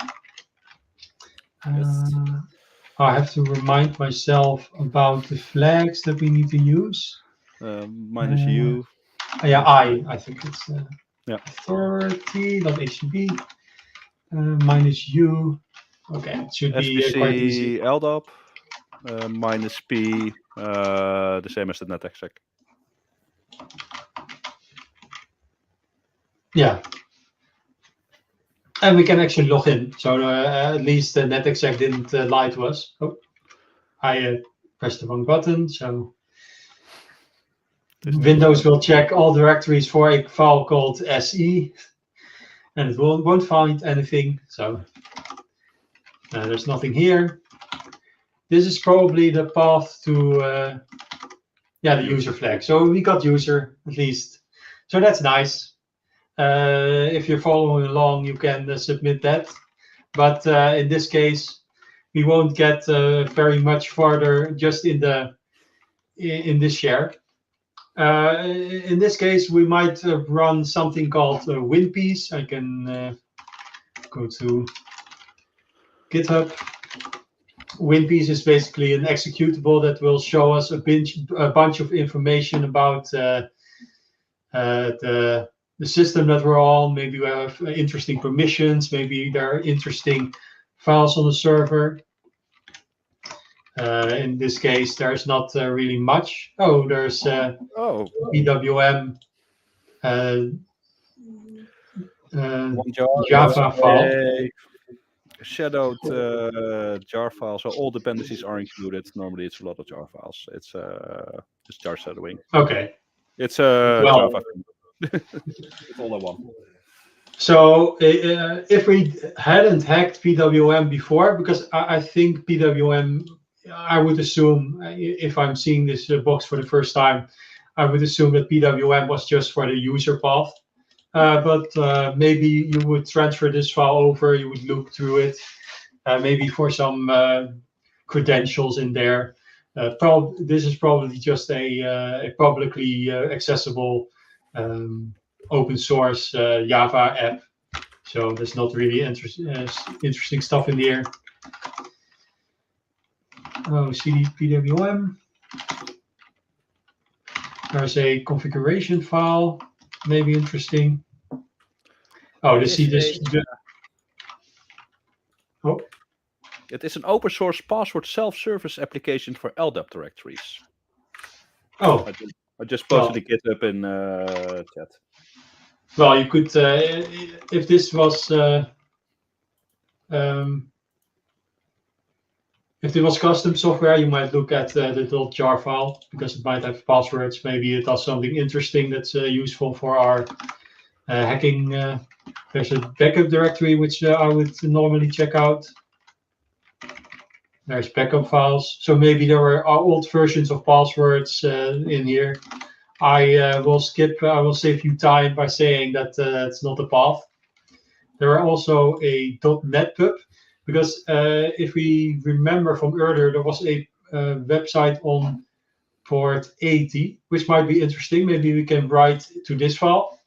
Yes. I have to remind myself about the flags that we need to use. Minus U. Yeah, I think it's yeah. authority, not HTTP. Minus U. Okay, it should be quite easy. LDAP. Minus P. The same as the netexec. Yeah. And we can actually log in. So at least the netexec didn't lie to us. Oh, I pressed the wrong button. So Windows will check all directories for a file called SE, and it won't find anything. So there's nothing here. This is probably the path to the user flag. So we got user at least. So that's nice. If you're following along, you can submit that. But in this case, we won't get very much farther just in this share. In this case, we might run something called WinPiece. I can go to GitHub. WinPiece is basically an executable that will show us a bunch of information about the system that we're on. Maybe we have interesting permissions. Maybe there are interesting files on the server. In this case, there's not really much. Oh, there's PWM One jar, Java file. a shadowed jar file, so all dependencies are included. Normally, it's a lot of jar files. It's just jar shadowing. Okay. It's a Well, Java thing. It's all I want. So if we hadn't hacked PWM before, because I think PWM, I would assume, if I'm seeing this box for the first time, I would assume that PWM was just for the user path. But maybe you would transfer this file over, you would look through it, maybe for some credentials in there. This is probably just a publicly accessible open source Java app. So there's not really interesting stuff in here. Oh, CD PWM. There's a configuration file, maybe interesting. Oh, oh. It is an open source password self-service application for LDAP directories. Oh, I just posted the GitHub in chat. Well, you could, if this was custom software, you might look at the .jar file because it might have passwords. Maybe it does something interesting that's useful for our hacking. There's a backup directory which I would normally check out. There's backup files. So maybe there were old versions of passwords in here. I will skip. I will save you time by saying that it's not a path. There are also a .NET pub, because if we remember from earlier, there was a website on port 80, which might be interesting. Maybe we can write to this file.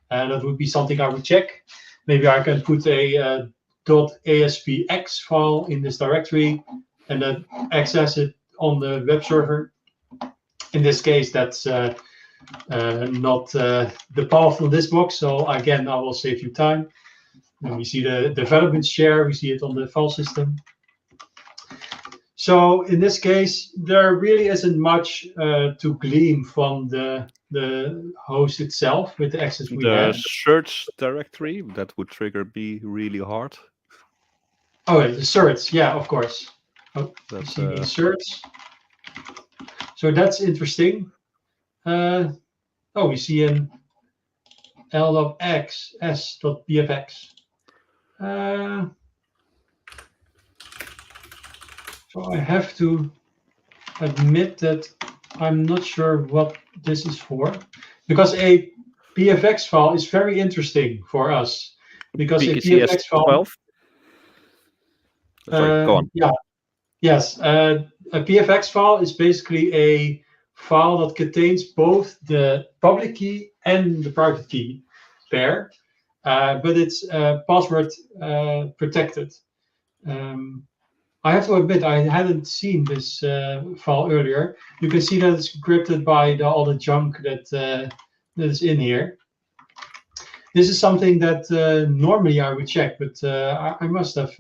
That would be something I would check. Maybe I can put a .aspx file in this directory and then access it on the web server. In this case, that's not the path on this box. So again, I will save you time. And we see the development share. We see it on the file system. So in this case, there really isn't much to glean from the host itself with the access we have. The search directory, that would trigger be really hard. Oh, the search, yeah, of course. Oh, that's search. So that's interesting. We see an l.x s.bfx. So I have to admit that I'm not sure what this is for, because a PFX file is very interesting for us. Because a PFX file. 12? Sorry, go on. Yeah. Yes. A PFX file is basically a file that contains both the public key and the private key pair, but it's password protected. I have to admit, I hadn't seen this file earlier. You can see that it's encrypted by all the junk that is in here. This is something that normally I would check, but I must have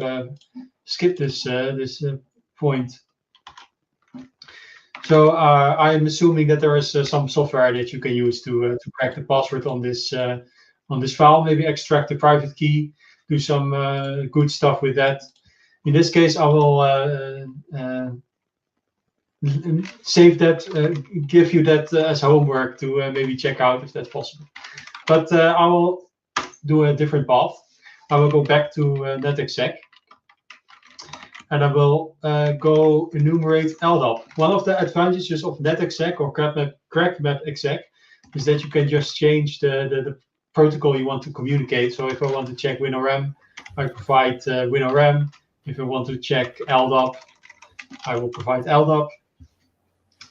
skipped this point. So I'm assuming that there is some software that you can use to crack the password on this file. Maybe extract the private key, do some good stuff with that. In this case, I will save that, give you that as homework to maybe check out if that's possible. But I will do a different path. I will go back to netexec. And I will go enumerate LDAP. One of the advantages of netexec or crackmap.exec is that you can just change the protocol you want to communicate. So if I want to check WinRM, I provide WinRM. If I want to check LDAP, I will provide LDAP.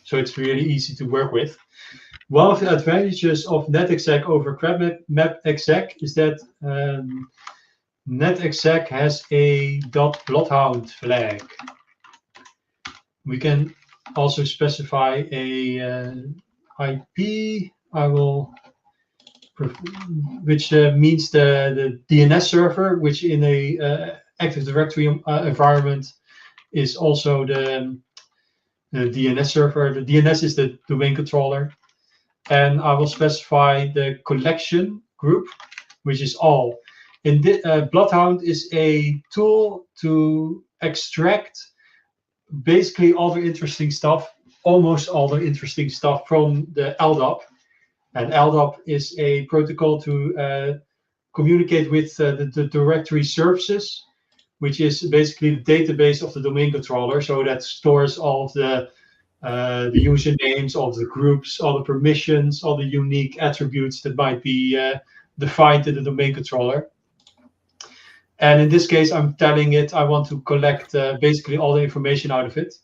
So it's really easy to work with. One of the advantages of netexec over crackmap.exec is that netexec has a .bloodhound flag. We can also specify a IP. Which means the DNS server, which in a Active Directory environment is also the DNS server. The DNS is the domain controller, and I will specify the collection group, which is all. Bloodhound is a tool to extract basically all the interesting stuff, almost all the interesting stuff from the LDAP. And LDAP is a protocol to communicate with the directory services, which is basically the database of the domain controller. So that stores all of the usernames, all the groups, all the permissions, all the unique attributes that might be defined in the domain controller. And in this case, I'm telling it I want to collect basically all the information out of it.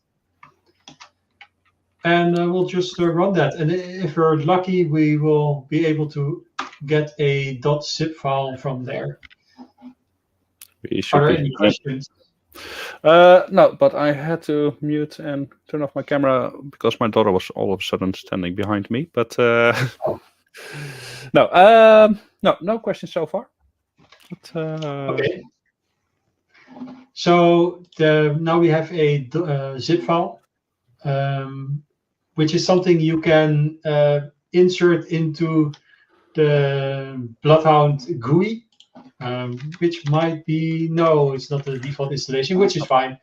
And we'll just run that. And if we're lucky, we will be able to get a .zip file from there. Are there any questions? No, but I had to mute and turn off my camera because my daughter was all of a sudden standing behind me. But no questions so far. But, okay. So now we have a zip file, which is something you can insert into the Bloodhound GUI. Which might be, no, it's not the default installation, which is fine.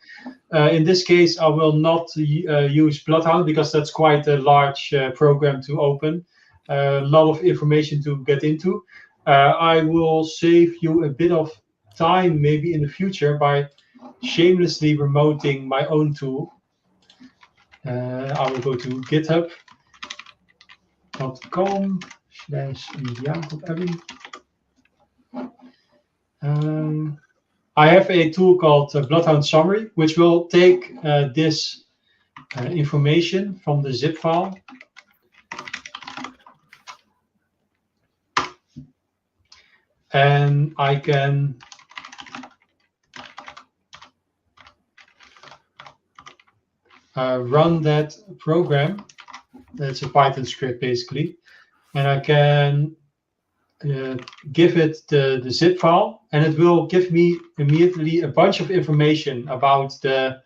In this case, I will not use Bloodhound because that's quite a large program to open. A lot of information to get into. I will save you a bit of time maybe in the future by shamelessly remoting my own tool. I will go to github.com/Indiaan.Abby. I have a tool called Bloodhound Summary, which will take this information from the zip file and I can run that program. That's a Python script basically, and I can give it the zip file, and it will give me immediately a bunch of information about the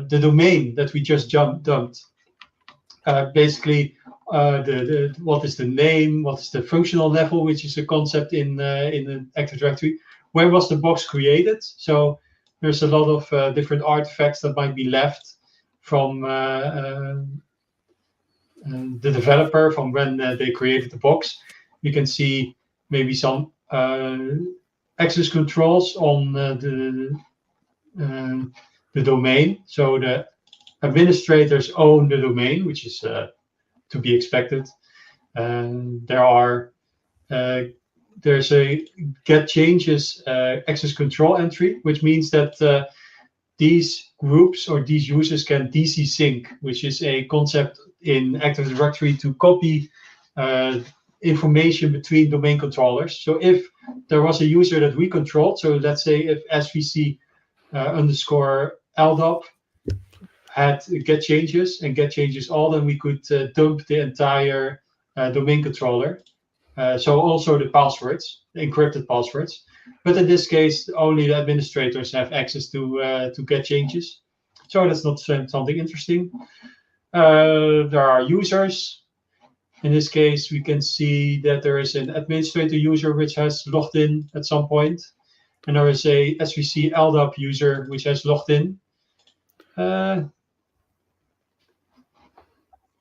domain that we just dumped. Basically, what is the name, what is the functional level, which is a concept in the Active Directory. When was the box created? So there's a lot of different artifacts that might be left from the developer from when they created the box. You can see maybe some access controls on the domain. So the administrators own the domain, which is to be expected. And there's a get changes access control entry, which means that these groups or these users can DC sync, which is a concept in Active Directory to copy information between domain controllers. So if there was a user that we controlled, so let's say if svc underscore LDAP had get changes and get changes all, then we could dump the entire domain controller. So also the passwords, the encrypted passwords. But in this case, only the administrators have access to get changes. So that's not something interesting. There are users. In this case, we can see that there is an administrator user which has logged in at some point, and there is a svc LDAP user which has logged in,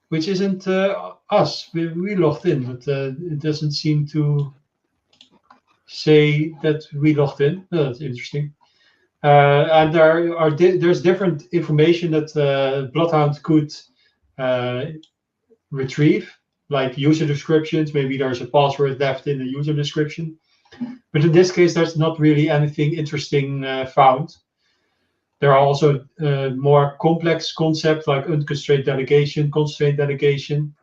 which isn't us. We logged in, but it doesn't seem to say that we logged in. Oh, that's interesting. And there's different information that Bloodhound could retrieve, like user descriptions. Maybe there's a password left in the user description. But in this case, there's not really anything interesting found. There are also more complex concepts like unconstrained delegation, constrained delegation.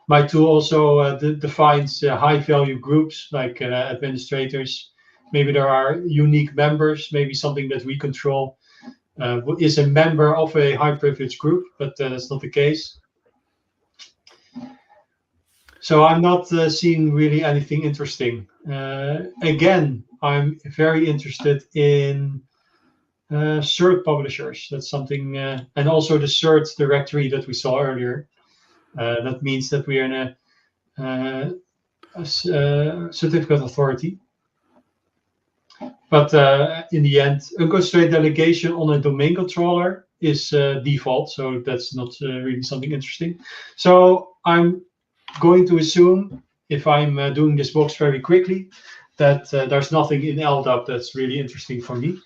My tool also defines high-value groups like administrators. Maybe there are unique members, maybe something that we control is a member of a high-privileged group, but that's not the case. So I'm not seeing really anything interesting. Again, I'm very interested in cert publishers. That's something, and also the cert directory that we saw earlier. That means that we are in certificate authority. But in the end, unconstrained delegation on a domain controller is default, so that's not really something interesting. So I'm going to assume, if I'm doing this box very quickly, that there's nothing in LDAP that's really interesting for me.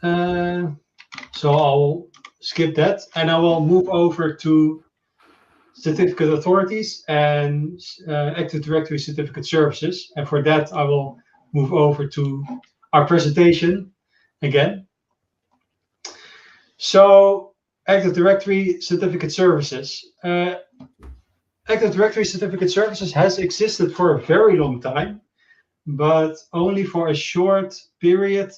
So I'll skip that, and I will move over to certificate authorities and Active Directory certificate services. And for that, I will move over to our presentation again. So Active Directory certificate services. Active Directory certificate services has existed for a very long time, but only for a short period,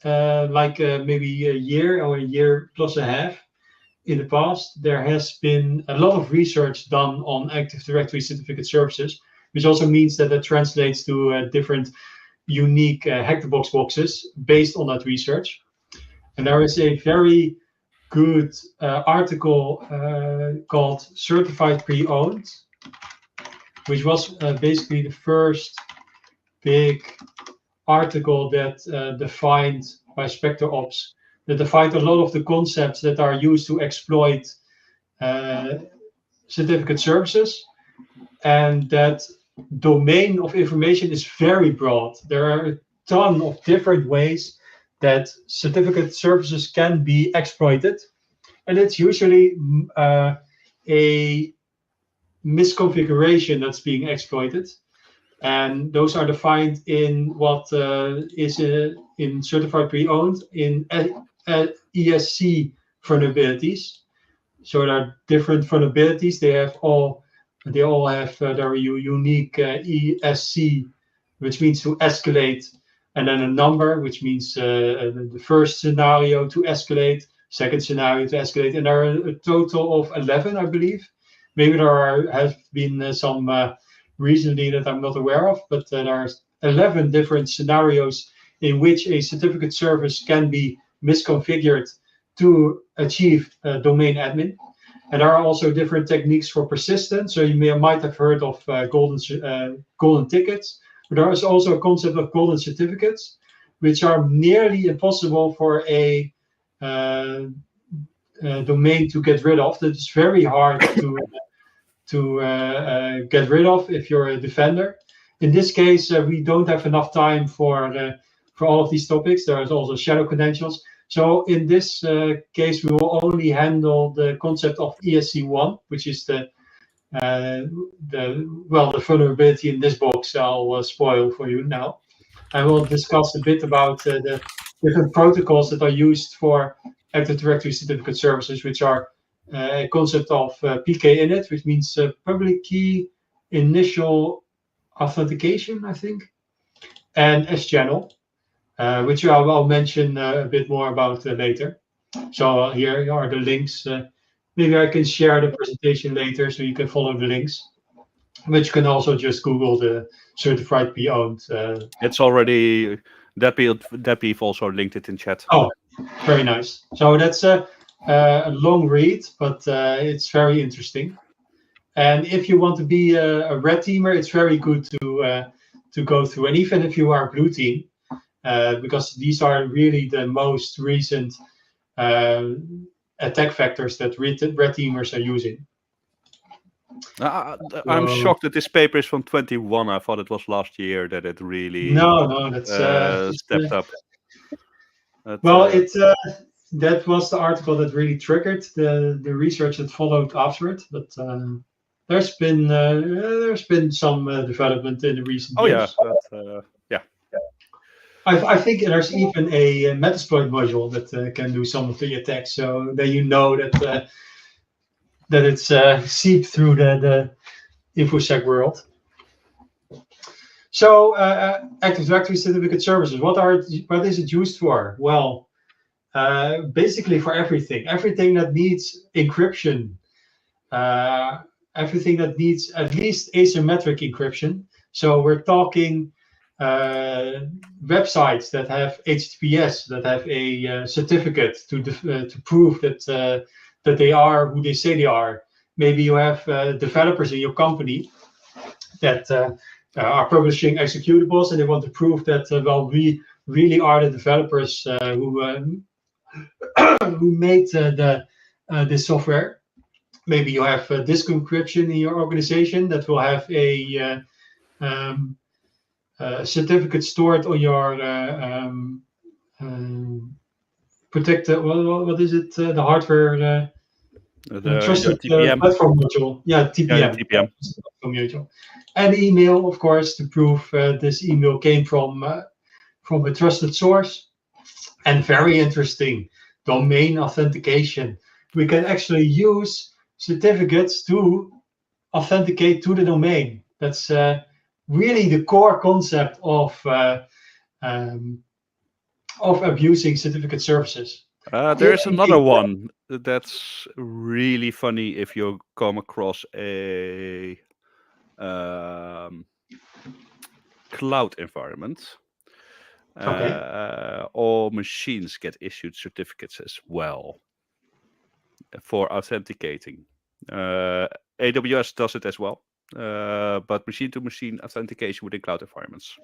like maybe a year or a year plus a half. In the past, there has been a lot of research done on Active Directory certificate services, which also means that it translates to different unique Hack the Box boxes based on that research. And there is a very good article called Certified Pre-Owned, which was basically the first big article that defined by SpectreOps, that defined a lot of the concepts that are used to exploit certificate services. And that domain of information is very broad. There are a ton of different ways that certificate services can be exploited. And it's usually a misconfiguration that's being exploited. And those are defined in what is in certified pre-owned in ESC vulnerabilities. So there are different vulnerabilities. They all have their unique ESC, which means to escalate, and then a number, which means the first scenario to escalate, second scenario to escalate, and there are a total of 11, I believe. Maybe there have been some recently that I'm not aware of, but there are 11 different scenarios in which a certificate service can be misconfigured to achieve domain admin. And there are also different techniques for persistence. So you might have heard of golden tickets, but there is also a concept of golden certificates, which are nearly impossible for a domain to get rid of. That is very hard to get rid of if you're a defender. In this case, we don't have enough time for all of these topics. There is also shadow credentials. So in this case, we will only handle the concept of ESC1, which is the vulnerability in this box. I'll spoil for you now. I will discuss a bit about the different protocols that are used for Active Directory certificate services, which are a concept of PKInit, which means public key initial authentication, I think, and SChannel, which I'll mention a bit more about later. So here are the links. Maybe I can share the presentation later so you can follow the links, but you can also just Google the certified pre-owned. It's already, Debbie also linked it in chat. Oh, very nice. So that's a long read, but it's very interesting. And if you want to be a red teamer, it's very good to go through. And even if you are blue team, because these are really the most recent attack vectors that red teamers are using. I'm shocked that this paper is from 21. I thought it was last year that it really that's stepped up. Well, that was the article that really triggered the research that followed afterward. But there's been some development in the recent years. Yeah. I think there's even a Metasploit module that can do some of the attacks, so then you know that it's seeped through the InfoSec world. So Active Directory certificate services, what is it used for? Well, basically for everything that needs encryption, everything that needs at least asymmetric encryption. So we're talking websites that have HTTPS, that have a certificate to prove that they are who they say they are. Maybe you have developers in your company that are publishing executables, and they want to prove that well, we really are the developers who made this software. Maybe you have disk encryption in your organization that will have a certificate stored on your protected. What is it? The hardware. Trusted TPM. platform module. Yeah, TPM. Yeah, TPM. Module. And email, of course, to prove this email came from a trusted source. And very interesting, domain authentication. We can actually use certificates to authenticate to the domain. That's really the core concept of abusing certificate services. There's another one that's really funny if you come across a cloud environment. All machines get issued certificates as well for authenticating. AWS does it as well, but machine-to-machine authentication within cloud environments.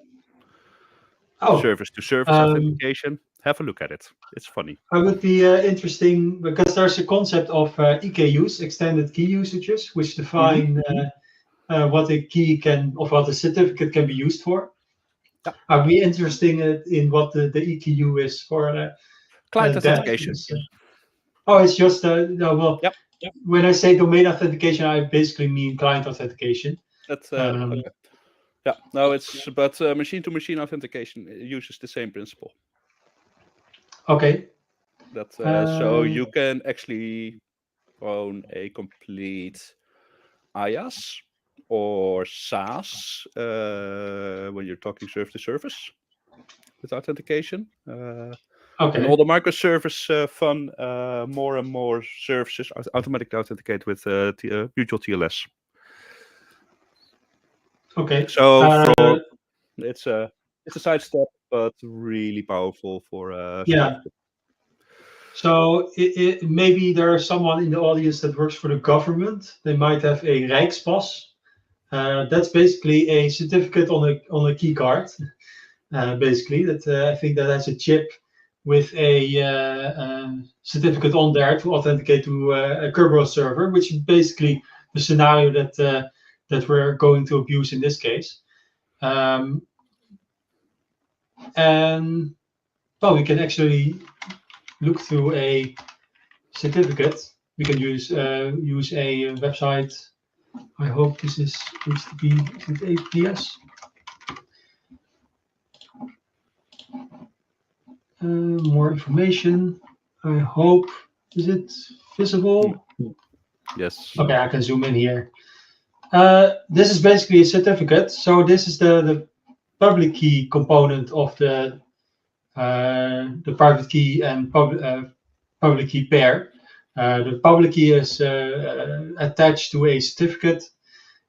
Service-to-service authentication. Have a look at it. It's funny. It would be interesting because there's a concept of EKUs, extended key usages, which define what a key can, or what a certificate can be used for. Yeah. I'd be interested in what the EKU is for. Client authentication. It's just no. Well, yep. When I say domain authentication, I basically mean client authentication. That's okay. Yeah, no, it's but machine-to-machine authentication uses the same principle. Okay. That so you can actually own a complete IaaS or SaaS when you're talking service-to-service with authentication. And all the microservice fun, more and more services automatically authenticate with mutual TLS. Okay. So it's a side step, but really powerful for yeah. So maybe there's someone in the audience that works for the government. They might have a Rijkspas. That's basically a certificate on a key card. Basically, that I think that has a chip with a certificate on there to authenticate to a Kerberos server, which is basically the scenario that we're going to abuse in this case. And well, we can actually look through a certificate. We can use a website. I hope this is needs to be with APS. More information. I hope, is it visible? Yes. Okay, I can zoom in here. This is basically a certificate. So this is the public key component of the private key and public key pair. The public key is attached to a certificate.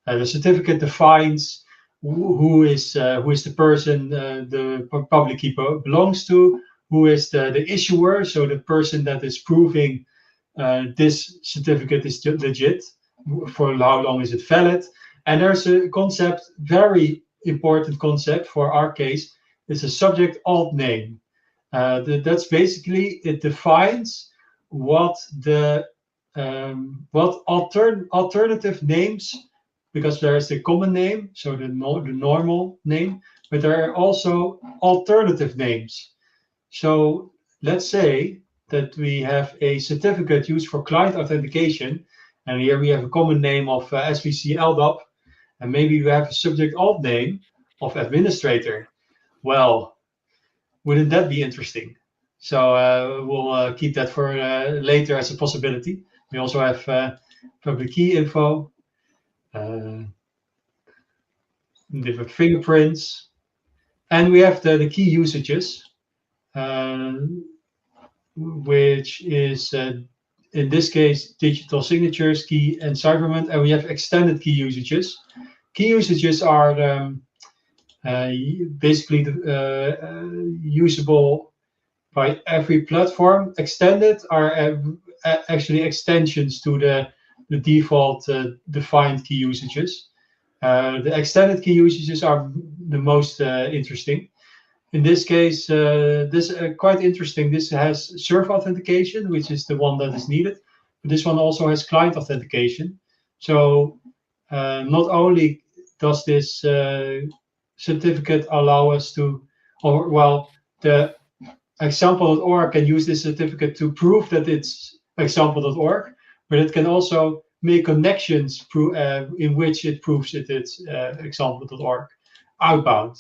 The certificate defines who is the person the public key belongs to, who is the issuer, so the person that is proving this certificate is legit, for how long is it valid. And there's a concept, very important concept for our case, it's a subject alt name. That's basically, it defines what the alternative names, because there is the common name, so the normal name, but there are also alternative names. So let's say that we have a certificate used for client authentication, and here we have a common name of SVC LDAP, and maybe we have a subject alt name of administrator. Well, wouldn't that be interesting? So we'll keep that for later as a possibility. We also have public key info, different fingerprints, and we have the key usages, which is in this case digital signatures, key encipherment, and we have extended key usages. Key usages are basically usable by every platform. Extended are actually extensions to the default defined key usages. The extended key usages are the most interesting. In this case, this is quite interesting. This has server authentication, which is the one that is needed. But this one also has client authentication. So not only does this certificate allow us to, or well, the example.org can use this certificate to prove that it's example.org, but it can also make connections in which it proves that it's example.org outbound.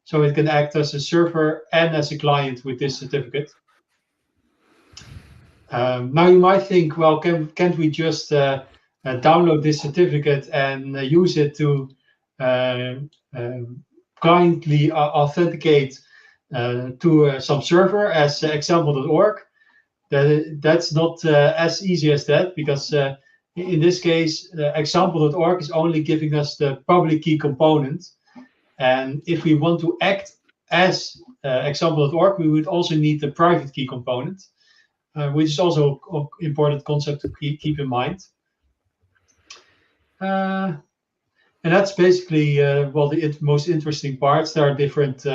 So it can act as a server and as a client with this certificate. Now you might think, well, can't we just download this certificate and use it to cliently authenticate to some server as example.org? That's not as easy as that, because in this case, example.org is only giving us the public key component. And if we want to act as example.org, we would also need the private key component, which is also an important concept to keep in mind. And that's basically, well, the most interesting parts. There are different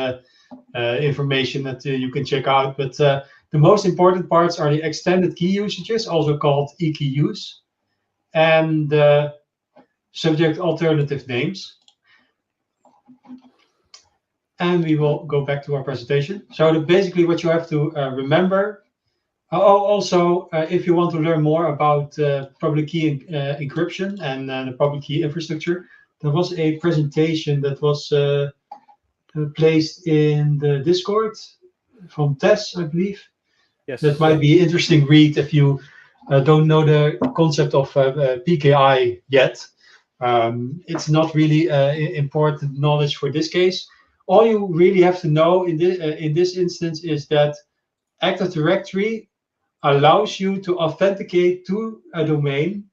information that you can check out, but the most important parts are the extended key usages, also called EKUs, and subject alternative names. And we will go back to our presentation. So basically what you have to remember, also if you want to learn more about public key encryption and the public key infrastructure, there was a presentation that was placed in the Discord from Tess, I believe. Yes. That might be an interesting read if you don't know the concept of PKI yet. It's not really important knowledge for this case. All you really have to know in this instance is that Active Directory allows you to authenticate to a domain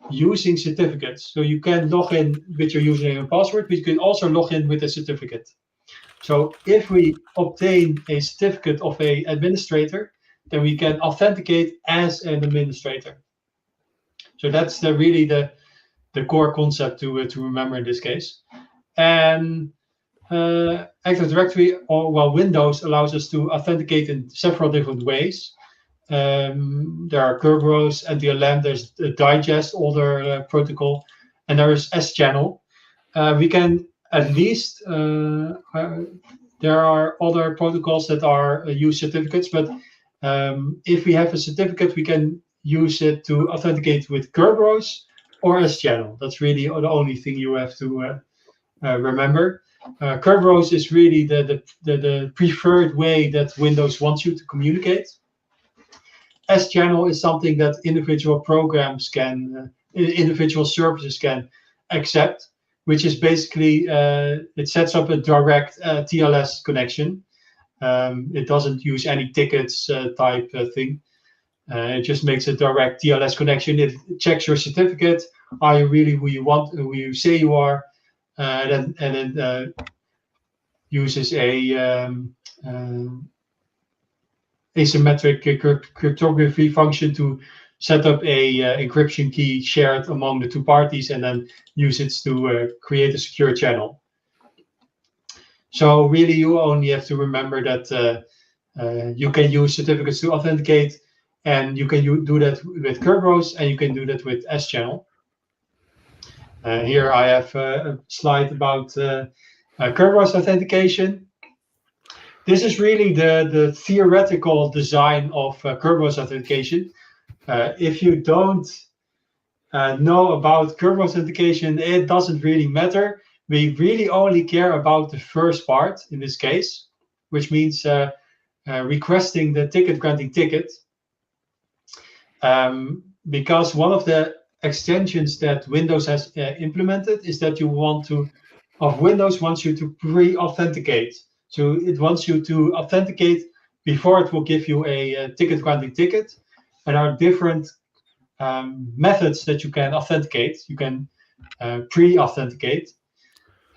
using certificates. So you can log in with your username and password, but you can also log in with a certificate. So if we obtain a certificate of an administrator, then we can authenticate as an administrator. So that's really the core concept to remember in this case. And Active Directory, or well, Windows allows us to authenticate in several different ways. There are Kerberos, NTLM, there's the Digest, older protocol, and there is S-channel. We can at least, there are other protocols that are use certificates, but if we have a certificate, we can use it to authenticate with Kerberos or S-channel. That's really the only thing you have to remember. Kerberos is really the preferred way that Windows wants you to communicate. S-channel is something that individual programs can, individual services can accept, which is basically, it sets up a direct TLS connection. It doesn't use any tickets type thing. It just makes a direct TLS connection. It checks your certificate. Are you really who you want, who you say you are? And then uses a asymmetric cryptography function to set up a encryption key shared among the two parties, and then use it to create a secure channel. So really, you only have to remember that you can use certificates to authenticate, and you can do that with Kerberos, and you can do that with S-channel. Here I have a slide about Kerberos authentication. This is really the theoretical design of Kerberos authentication. If you don't know about Kerberos authentication, it doesn't really matter. We really only care about the first part in this case, which means requesting the ticket granting ticket. Because one of the extensions that Windows has implemented is that Windows wants you to pre-authenticate. So it wants you to authenticate before it will give you a ticket granting ticket. And there are different methods that you can authenticate. You can pre-authenticate.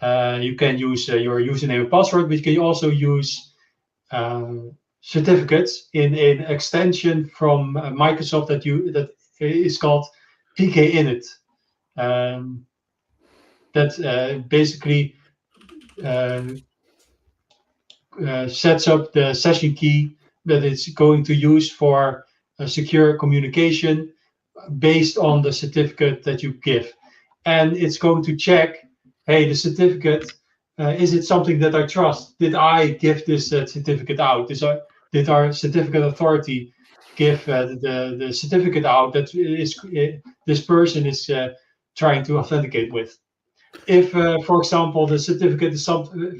You can use your username and password, but you can also use certificates in an extension from Microsoft that is called PKInit. that basically sets up the session key that it's going to use for secure communication based on the certificate that you give. And it's going to check, hey, the certificate, is it something that I trust? Did I give this certificate out? Did our certificate authority give the certificate out that this person is trying to authenticate with? If, for example, the certificate is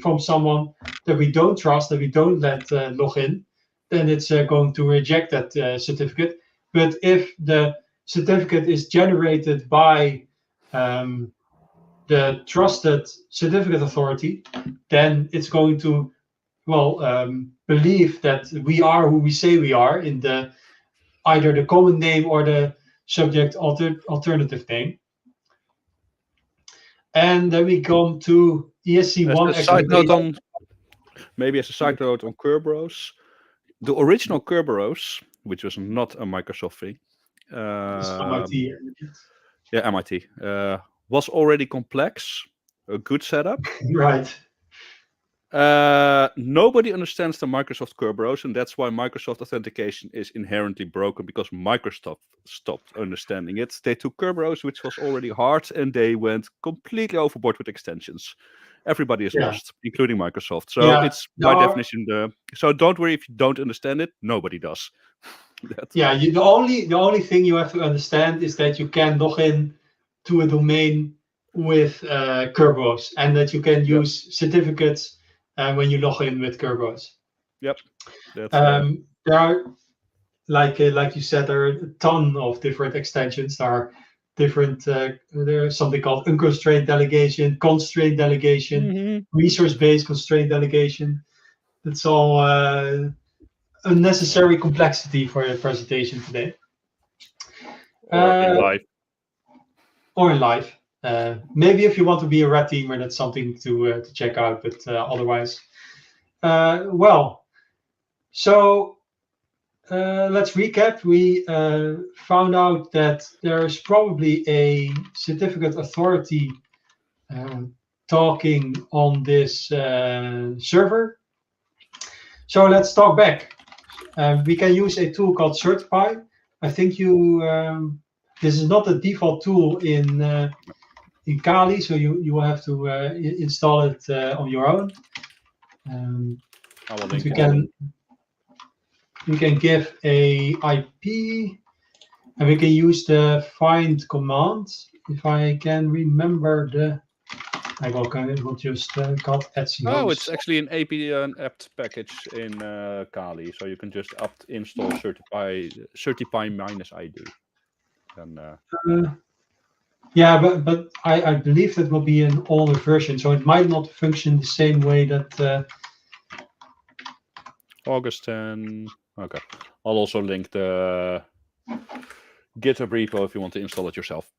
from someone that we don't trust, that we don't let log in, then it's going to reject that certificate. But if the certificate is generated by the trusted certificate authority, then it's going to, believe that we are who we say we are in either the common name or the subject alternative name. And then we come to ESC1 As a side note maybe as a side note on Kerberos, the original Kerberos, which was not a Microsoft thing, MIT. yeah, MIT, was already complex, a good setup. Right. Nobody understands the Microsoft Kerberos, and that's why Microsoft authentication is inherently broken, because Microsoft stopped understanding it. They took Kerberos, which was already hard, and they went completely overboard with extensions. Everybody is lost, including Microsoft. So it's by definition so don't worry if you don't understand it. Nobody does. The only thing you have to understand is that you can log in to a domain with Kerberos, and that you can use certificates when you log in with Kerberos. Yep. That's there are, like you said, there are a ton of different extensions. There are different. There's something called unconstrained delegation, constrained delegation, resource-based constrained delegation. It's all unnecessary complexity for the presentation today. Or in life. Or in life. Maybe if you want to be a red teamer, that's something to check out. But otherwise, so let's recap. We found out that there's probably a certificate authority talking on this server. So let's talk back. We can use a tool called Certify. I think this is not the default tool in Kali, so you will have to install it on your own. We can give a IP, and we can use the find command. If I can remember I will just cut Etsy. Oh, it's actually an apt package in Kali, so you can just apt install certify minus ID. And but I believe that will be an older version, so it might not function the same way that. August 10. Okay, I'll also link the GitHub repo if you want to install it yourself.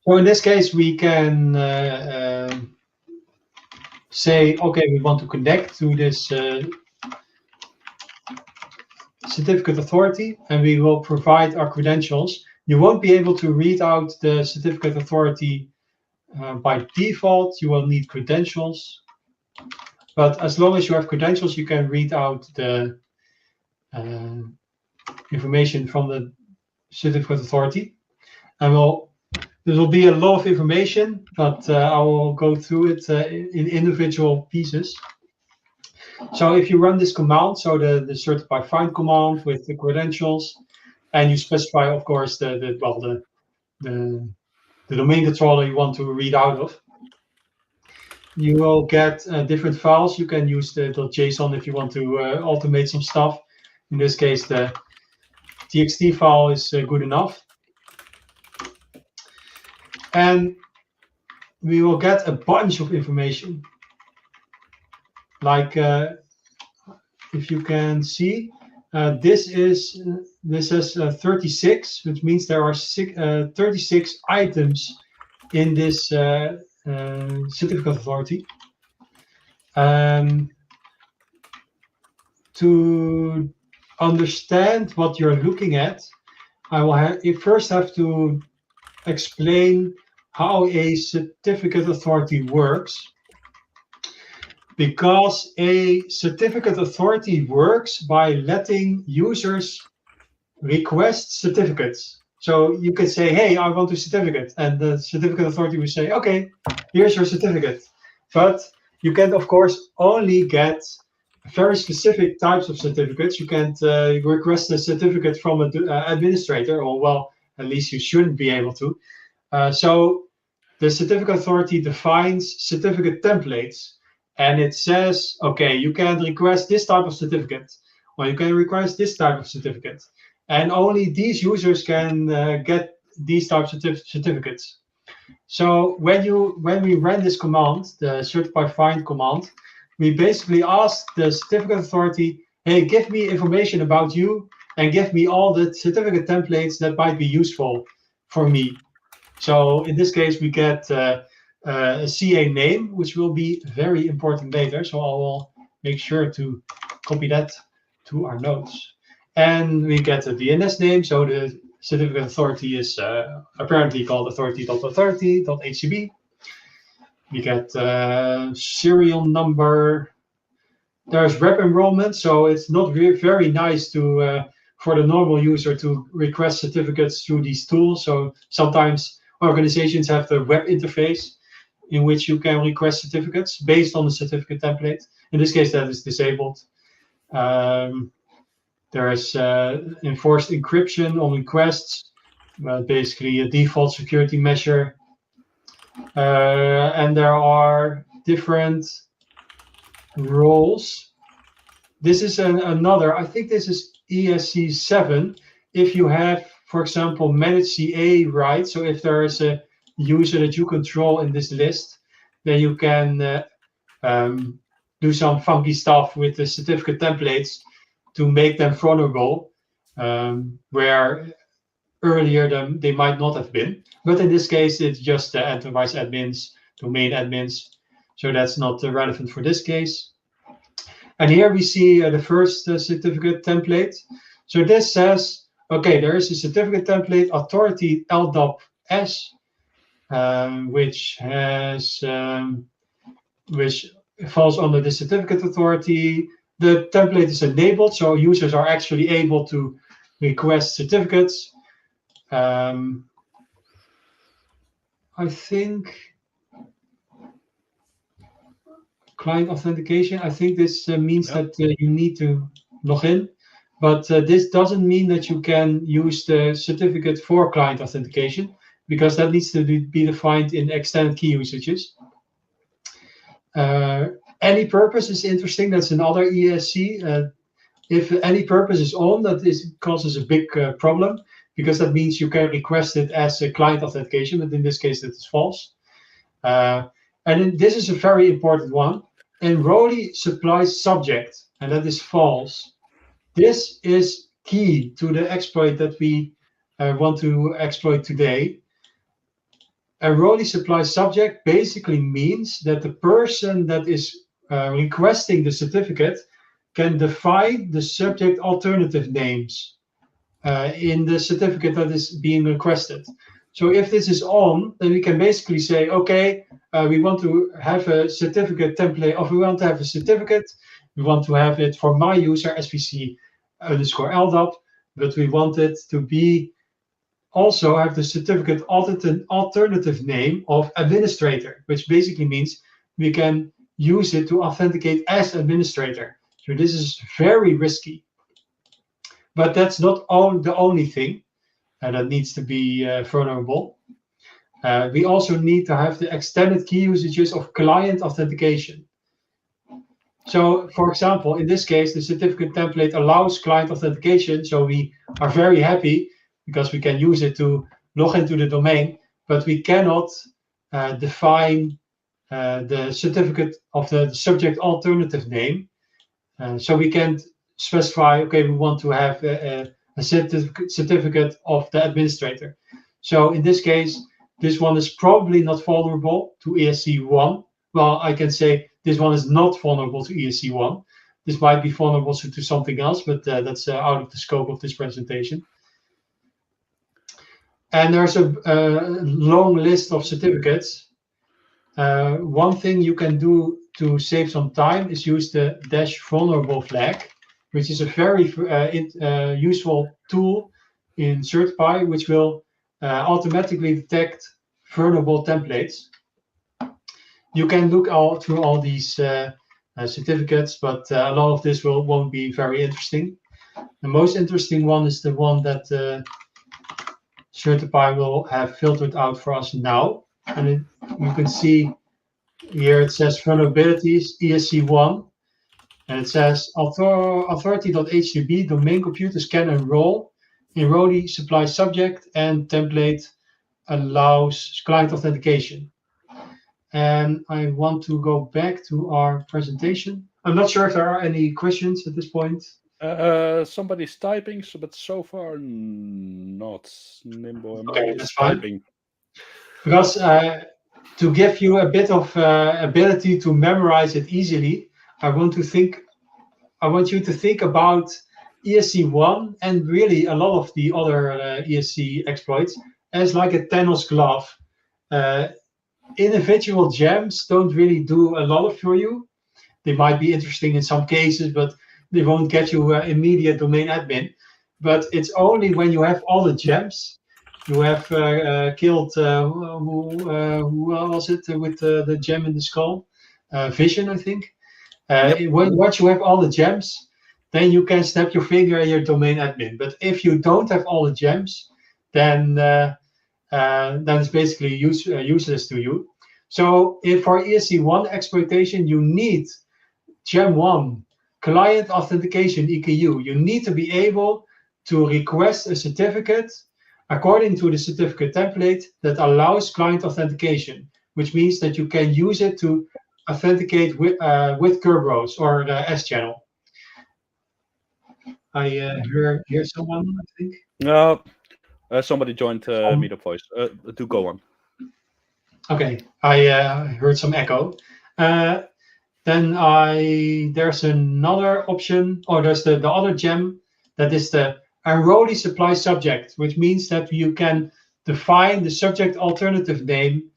So in this case, we can say, okay, we want to connect to this certificate authority, and we will provide our credentials. You won't be able to read out the certificate authority by default. You will need credentials. But as long as you have credentials, you can read out the information from the certificate authority. And there will be a lot of information, but I will go through it in individual pieces. So if you run this command, so the certify find command with the credentials, and you specify, of course, the domain controller you want to read out of, you will get different files. You can use the .json if you want to automate some stuff. In this case, the txt file is good enough. And we will get a bunch of information. Like if you can see, this is 36, which means there are 36 items in this certificate authority. To understand what you're looking at, I will first have to explain how a certificate authority works, because a certificate authority works by letting users request certificates. So you could say, hey, I want a certificate. And the certificate authority will say, okay, here's your certificate. But you can, of course, only get very specific types of certificates. You can't request a certificate from an administrator, or well, at least you shouldn't be able to. So the certificate authority defines certificate templates, and it says, okay, you can request this type of certificate, or you can request this type of certificate, and only these users can get these types of certificates. So when we ran this command, the certify find command, we basically asked the certificate authority, hey, give me information about you and give me all the certificate templates that might be useful for me. So in this case, we get a CA name, which will be very important later. So I will make sure to copy that to our notes. And we get a DNS name. So the certificate authority is apparently called authority.authority.hcb. We get serial number. There's rep enrollment. So it's not very nice to for the normal user to request certificates through these tools. So sometimes organizations have the web interface in which you can request certificates based on the certificate template. In this case, that is disabled. There's enforced encryption on requests, basically a default security measure. And there are different roles. This is another, I think this is ESC 7. If you have, for example, manage CA rights, so if there is a user that you control in this list, then you can do some funky stuff with the certificate templates to make them vulnerable, where earlier they might not have been. But in this case, it's just the enterprise admins, domain admins. So that's not relevant for this case. And here we see the first certificate template. So this says, okay, there is a certificate template, authority LDAP S, which falls under the certificate authority. The template is enabled, so users are actually able to request certificates. I think client authentication, I think this means that you need to log in, but this doesn't mean that you can use the certificate for client authentication, because that needs to be defined in extended key usages. Any purpose is interesting. That's another ESC. If any purpose is on, that causes a big problem, because that means you can request it as a client authentication, but in this case, that is false. And this is a very important one. Enrollee supplies subject, and that is false. This is key to the exploit that we want to exploit today. Enrollee supplies subject basically means that the person that is requesting the certificate can define the subject alternative names in the certificate that is being requested. So if this is on, then we can basically say, okay, we want to have a certificate template, or we want to have a certificate. We want to have it for my user, SVC_LDAP, but we want it to be also have the certificate alternative name of administrator, which basically means we can use it to authenticate as administrator. So this is very risky. But that's not the only thing that needs to be vulnerable. We also need to have the extended key usages of client authentication. So, for example, in this case, the certificate template allows client authentication. So we are very happy because we can use it to log into the domain, but we cannot define the certificate of the subject alternative name. So we can't specify, okay, we want to have a certificate of the administrator. So in this case, this one is probably not vulnerable to ESC1. Well, I can say this one is not vulnerable to ESC1. This might be vulnerable to something else, but that's out of the scope of this presentation. And there's a long list of certificates. One thing you can do to save some time is use the -vulnerable flag, which is a very useful tool in Certify, which will automatically detect vulnerable templates. You can look through all these certificates, but a lot of this won't be very interesting. The most interesting one is the one that Certify will have filtered out for us now. And you can see here it says vulnerabilities ESC1, and it says authority.htb domain computers can enroll. Enrollee supply subject and template allows client authentication. And I want to go back to our presentation. I'm not sure if there are any questions at this point. Somebody's typing, but so far not. Nimbo Okay, is that's fine. typing. Because to give you a bit of ability to memorize it easily, I want you to think about ESC1 and really a lot of the other ESC exploits as like a tennis glove. Individual gems don't really do a lot for you. They might be interesting in some cases, but they won't get you immediate domain admin. But it's only when you have all the gems. You have killed who was it with the gem in the skull? Vision, I think. Yep. Once you have all the gems, then you can snap your finger at your domain admin. But if you don't have all the gems, then it's basically useless to you. So for ESC1 exploitation, you need Gem 1 client authentication EKU. You need to be able to request a certificate according to the certificate template that allows client authentication, which means that you can use it to authenticate with Kerberos or S-channel. I hear someone, I think. No, somebody joined Meetup Voice. Do go on. Okay, I heard some echo. Then there's another option, or there's the other gem that is the enrollee supply subject, which means that you can define the subject alternative name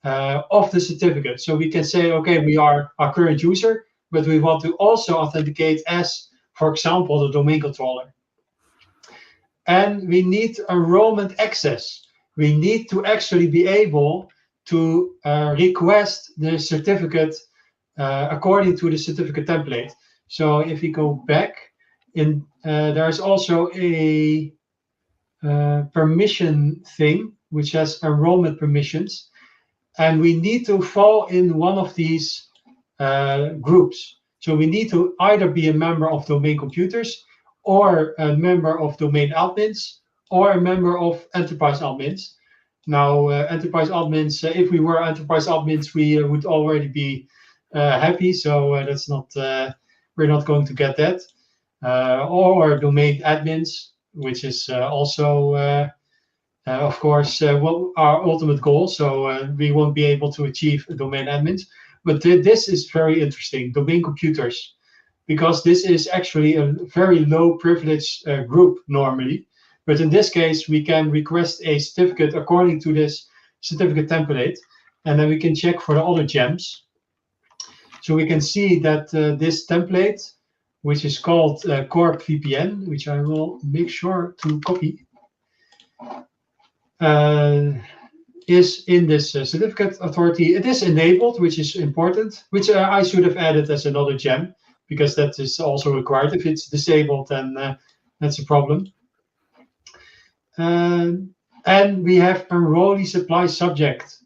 of the certificate. So we can say, okay, we are our current user, but we want to also authenticate as, for example, the domain controller. And we need enrollment access. We need to actually be able to request the certificate according to the certificate template. So if we go back, there's also a permission thing, which has enrollment permissions. And we need to fall in one of these groups. So we need to either be a member of domain computers, or a member of domain admins, or a member of enterprise admins. Now, enterprise admins, if we were enterprise admins, we would already be happy. So that's not, we're not going to get that. Or domain admins, which is also, of course, our ultimate goal. So we won't be able to achieve domain admins. But this is very interesting, domain computers, because this is actually a very low privilege group normally. But in this case, we can request a certificate according to this certificate template, and then we can check for the other gems. So we can see that this template, which is called Corp VPN, which I will make sure to copy, is in this certificate authority. It is enabled, which is important, which I should have added as another gem, because that is also required. If it's disabled, then that's a problem. And we have enrollee supply subject,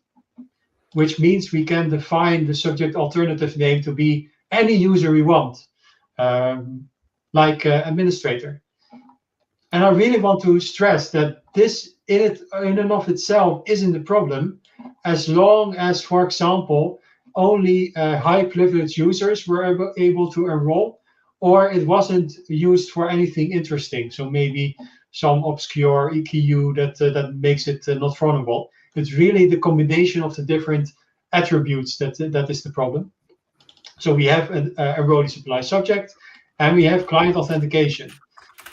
which means we can define the subject alternative name to be any user we want, like administrator. And I really want to stress that this in and of itself isn't a problem, as long as, for example, only high privilege users were able to enroll, or it wasn't used for anything interesting. So maybe some obscure EKU that makes it not vulnerable. It's really the combination of the different attributes that is the problem. So we have an enrollee supply subject, and we have client authentication.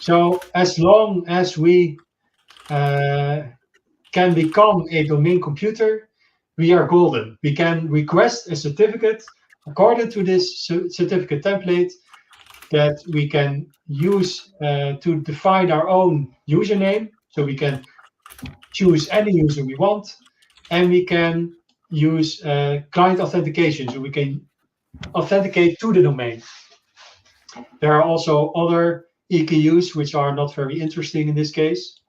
So as long as we can become a domain computer, we are golden. We can request a certificate according to this certificate template that we can use to define our own username. So we can choose any user we want, and we can use client authentication. So we can authenticate to the domain. There are also other EKUs which are not very interesting in this case,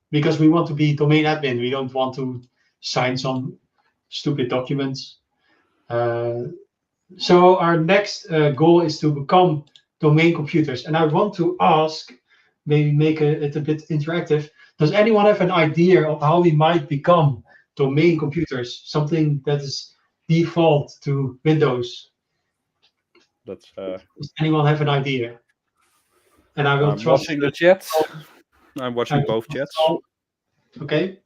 because we want to be domain admin. We don't want to sign some stupid documents. So our next goal is to become domain computers. And I want to ask, maybe make it a bit interactive. Does anyone have an idea of how we might become domain computers? Something that is default to Windows. That's. Does anyone have an idea? And I will I'm trust. watching the chat. I'm watching both chats. Okay.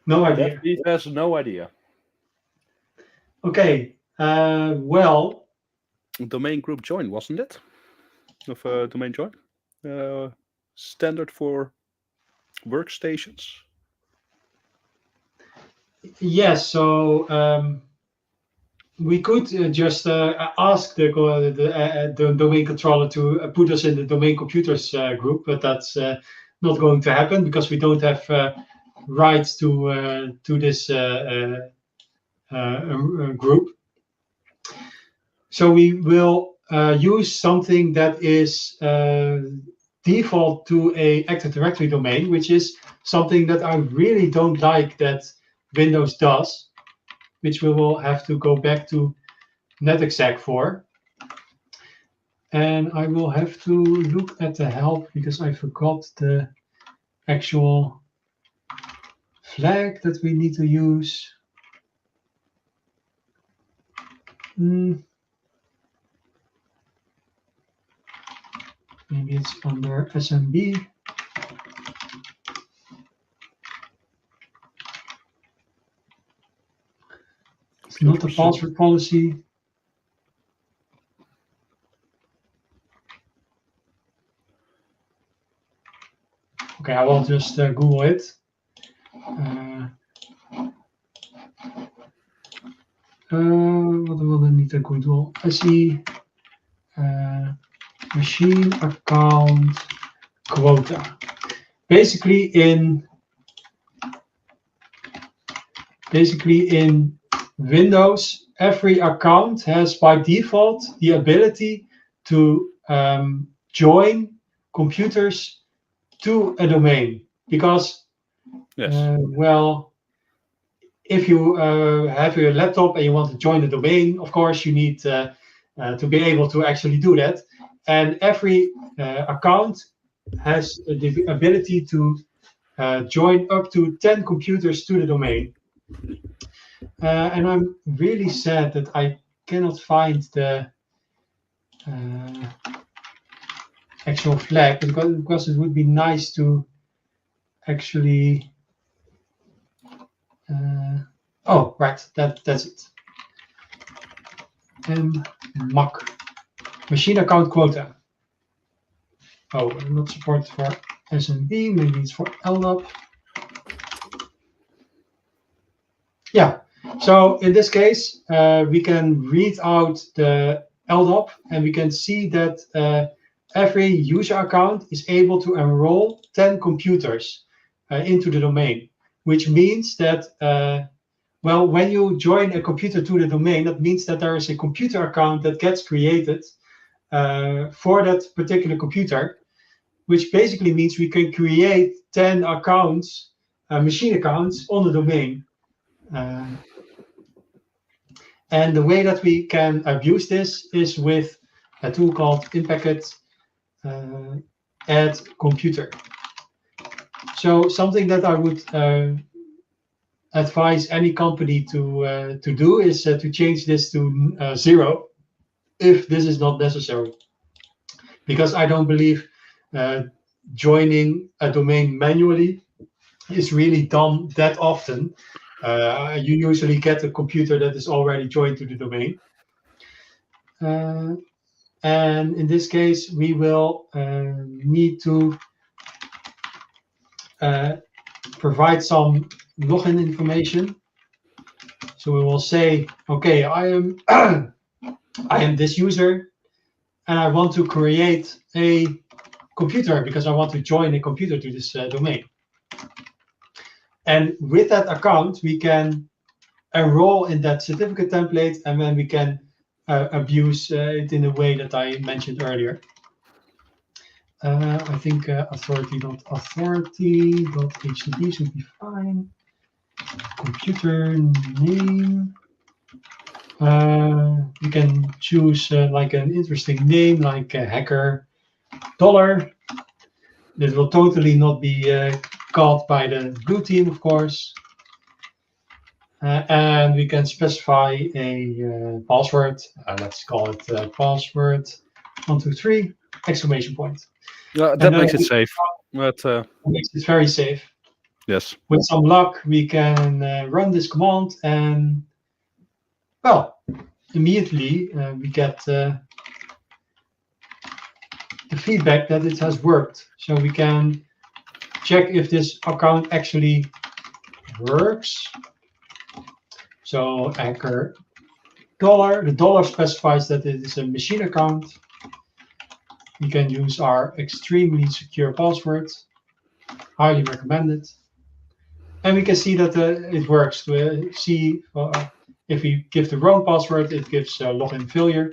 No idea. He has no idea. Okay. Well. Domain group join, wasn't it? Of domain join, standard for workstations. Yes. So we could just ask the domain controller to put us in the domain computers group, but that's not going to happen because we don't have rights to this group. So we will use something that is default to a Active Directory domain, which is something that I really don't like that Windows does, which we will have to go back to netexec for. And I will have to look at the help because I forgot the actual flag that we need to use. Maybe it's under SMB. It's not a password policy. Okay, I will just Google it. Wat wil er niet Google? SE machine account quota. Basically in Windows, every account has by default the ability to join computers to a domain because, well, if you have your laptop and you want to join the domain, of course you need to be able to actually do that. And every account has the ability to join up to 10 computers to the domain. And I'm really sad that I cannot find the actual flag because it would be nice to actually. Oh, right, that's it. MAC, machine account quota. Oh, not supported for SMB, maybe it's for LDAP. Yeah, so in this case, we can read out the LDAP and we can see that every user account is able to enroll 10 computers into the domain, which means that, well, when you join a computer to the domain, that means that there is a computer account that gets created for that particular computer, which basically means we can create 10 accounts, machine accounts on the domain. And the way that we can abuse this is with a tool called inpacket add computer. So something that I would advise any company to do is to change this to 0 if this is not necessary, because I don't believe joining a domain manually is really done that often. You usually get a computer that is already joined to the domain. And in this case, we will need to provide some login information. So we will say, okay, I am I am this user, and I want to create a computer because I want to join a computer to this domain. And with that account, we can enroll in that certificate template, and then we can abuse it in a way that I mentioned earlier. I think authority.htp should be fine. Computer name. You can choose like an interesting name, like hacker $. This will totally not be caught by the blue team, of course. And we can specify a password. Let's call it password 123 exclamation point. That makes it safe. But it's very safe. yes. With some luck, we can run this command, and well, immediately we get the feedback that it has worked. So we can check if this account actually works. So anchor $. The $, specifies that it is a machine account. We can use our extremely secure password. Highly recommended. And we can see that it works. We see if we give the wrong password, it gives login failure.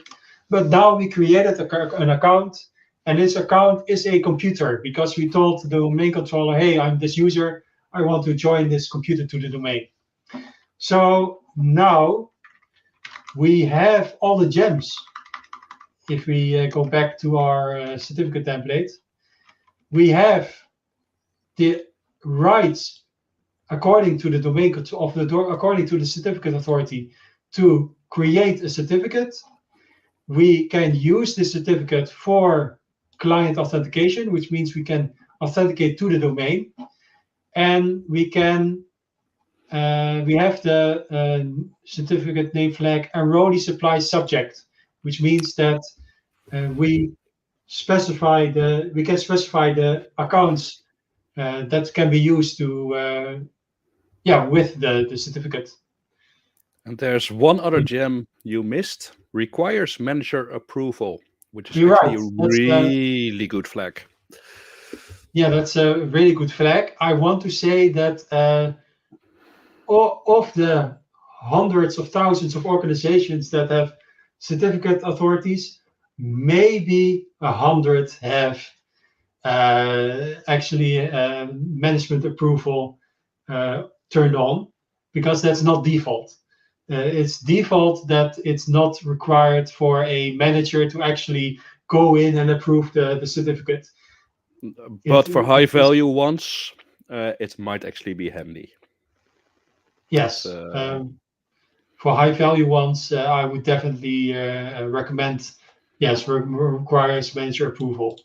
But now we created an account, and this account is a computer because we told the domain controller, hey, I'm this user. I want to join this computer to the domain. So now we have all the gems. If we go back to our certificate template, we have the rights according to the domain according to the certificate authority to create a certificate. We can use this certificate for client authentication, which means we can authenticate to the domain, and we can we have the certificate name flag enrollee supply subject, which means that we can specify the accounts that can be used to with the certificate. And there's one other gem you missed: requires manager approval, which is You're actually right. a really good flag. Yeah, that's a really good flag. I want to say that of the hundreds of thousands of organizations that have certificate authorities, maybe 100 have actually management approval turned on, because that's not default. It's default that it's not required for a manager to actually go in and approve the certificate. But for high value ones, it might actually be handy. Yes. For high value ones, I would definitely recommend, yes, requires manager approval.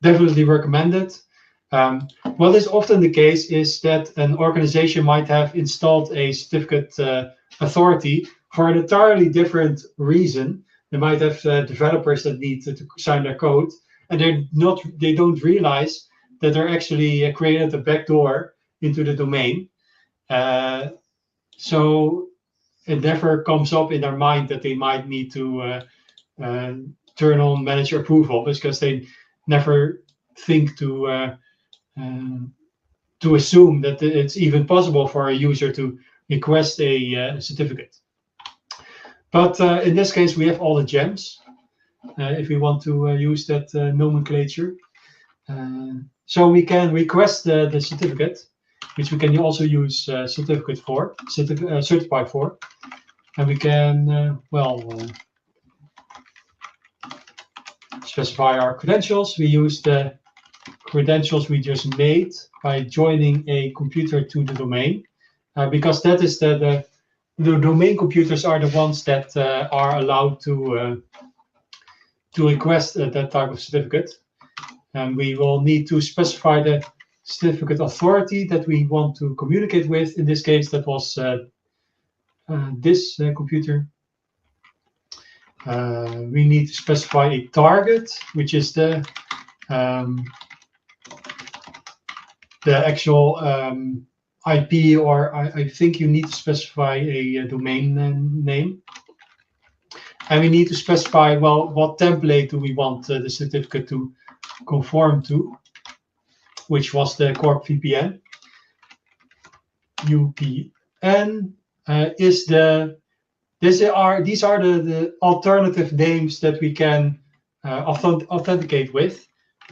Definitely recommend it. What is often the case is that an organization might have installed a certificate authority for an entirely different reason. They might have developers that need to sign their code, and they don't realize that they're actually created a backdoor into the domain. So it never comes up in their mind that they might need to turn on manager approval, because they never think to assume that it's even possible for a user to request a certificate. But in this case, we have all the gems if we want to use that nomenclature. So we can request the certificate, which we can also use certificate for, certify for. And we can, specify our credentials. We use the credentials we just made by joining a computer to the domain, because that is the domain computers are the ones that are allowed to request that type of certificate. And we will need to specify the certificate authority that we want to communicate with. In this case, that was this computer. We need to specify a target, which is the actual IP, or I think you need to specify a domain name. And we need to specify, well, what template do we want the certificate to conform to, which was the Corp VPN. UPN is these are the alternative names that we can authenticate with.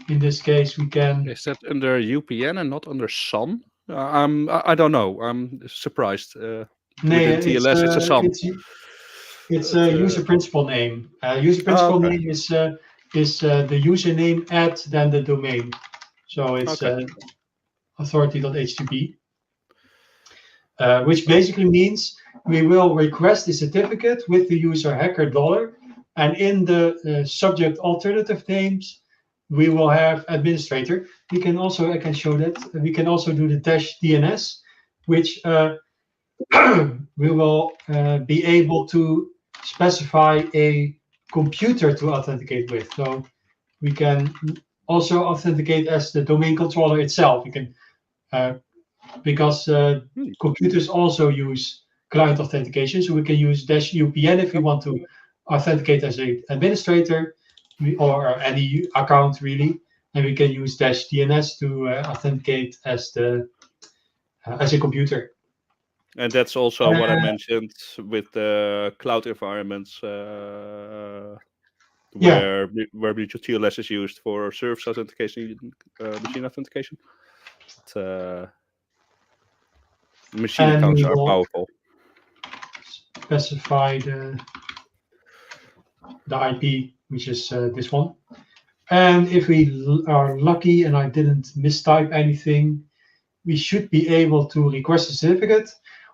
In this case, we can. Is that under UPN and not under SAN? I don't know. I'm surprised. Within TLS, it's a SAN. It's a user principal name. User principal name is the username at then the domain. So it's authority.htp, which basically means we will request the certificate with the user hacker $, and in the subject alternative names, we will have administrator. We can also, I can show that, we can also do the -DNS, which we will be able to specify a computer to authenticate with. So we can also authenticate as the domain controller itself. We can, because computers also use client authentication, so we can use -UPN if we want to authenticate as an administrator, or any account really, and we can use -DNS to authenticate as a computer. And that's also what I mentioned with the cloud environments, where mutual TLS is used for service authentication, machine authentication. Machine accounts are powerful. Specify the IP, which is this one. And if we are lucky and I didn't mistype anything, we should be able to request a certificate.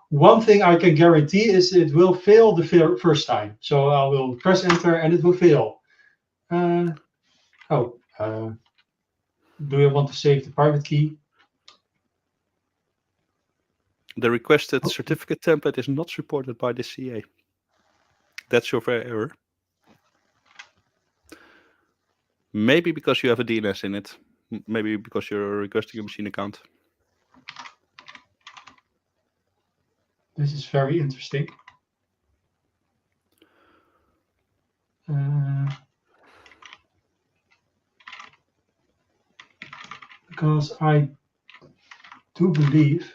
One thing I can guarantee is it will fail the first time. So I will press enter and it will fail. Do you want to save the private key? The requested certificate template is not supported by the CA. That's your error. Maybe because you have a DNS in it. Maybe because you're requesting a machine account. This is very interesting. Because I do believe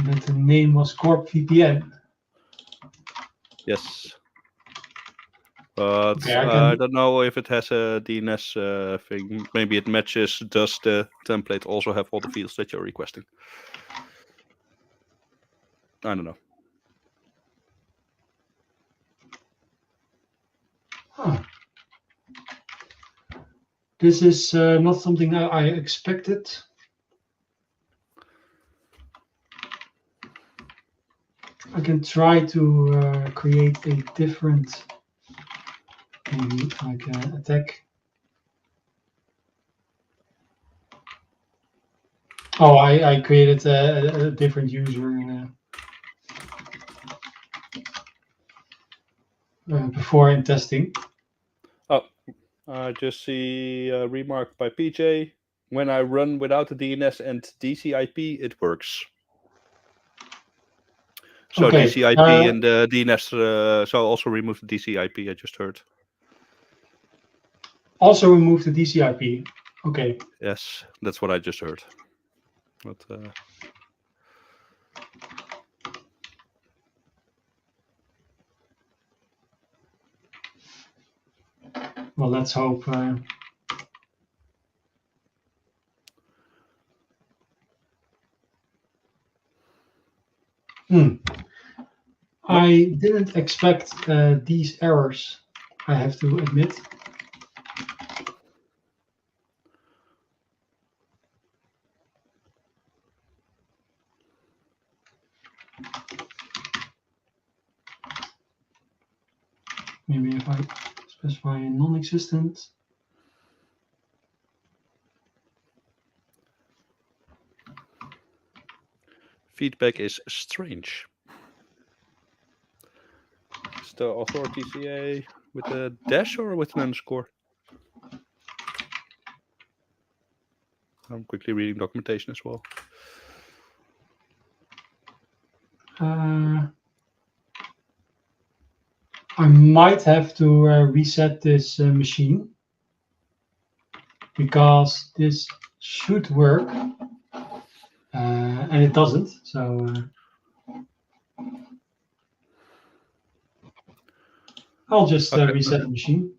that the name was Corp VPN. Yes. But I don't know if it has a DNS thing. Maybe it matches. Does the template also have all the fields that you're requesting? I don't know. This is not something that I expected. I can try to create a different, maybe like attack. Oh, I created a different user before in testing. Oh, I just see a remark by PJ. When I run without the DNS and DCIP, it works. So okay. DCIP and the DNS, so also remove the DCIP, I just heard. Also remove the DCIP. Okay. Yes, that's what I just heard. But, well, let's hope. I didn't expect these errors, I have to admit. Maybe if I specify a non-existent. Feedback is strange. Is the authority CA with a dash or with an underscore? I'm quickly reading documentation as well. I might have to reset this machine because this should work and it doesn't. So I'll just reset the machine.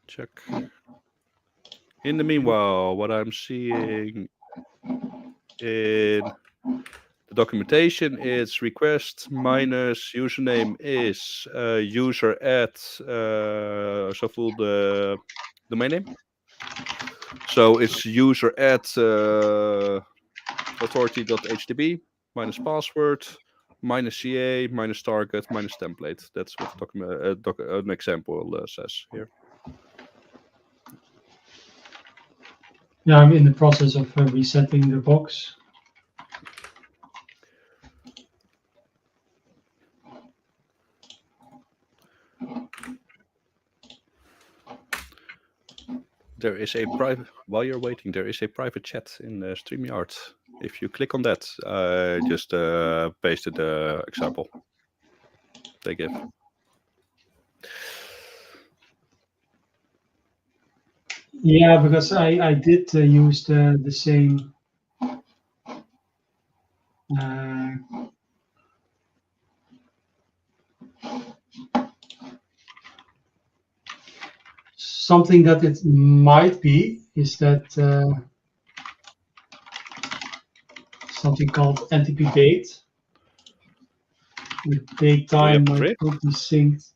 Check. In the meanwhile, what I'm seeing in the documentation is request minus username is user at zoveel the domain name. So it's user at authority.htb minus password minus CA minus target minus template. That's what the an example says here. Yeah, I'm in the process of resetting the box. There is a private, while you're waiting, there is a private chat in StreamYard. If you click on that, I just pasted the example they give. Yeah, because I did use the same something that it might be is that something called NTP date. The date time might not be synced.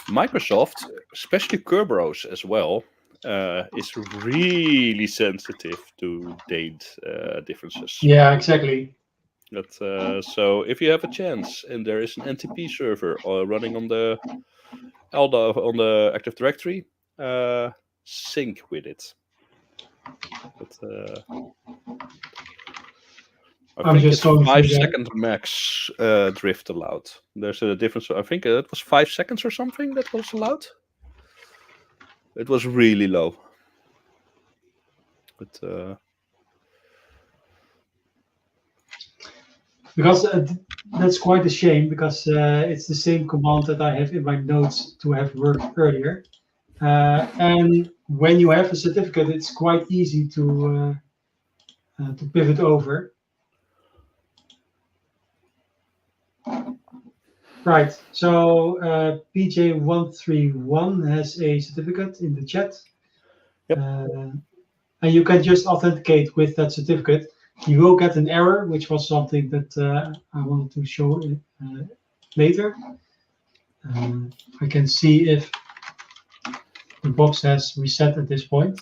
Microsoft, especially Kerberos as well, is really sensitive to date differences. Yeah, exactly. But, so if you have a chance and there is an NTP server running on the LDA on the Active Directory, sync with it. But I think it's 5-second max drift allowed. There's a difference. I think it was 5 seconds or something that was allowed. It was really low. But because that's quite a shame because it's the same command that I have in my notes to have worked earlier. And when you have a certificate, it's quite easy to pivot over. Right. So PJ131 has a certificate in the chat. Yep. And you can just authenticate with that certificate. You will get an error, which was something that I wanted to show later. I can see if the box has reset at this point.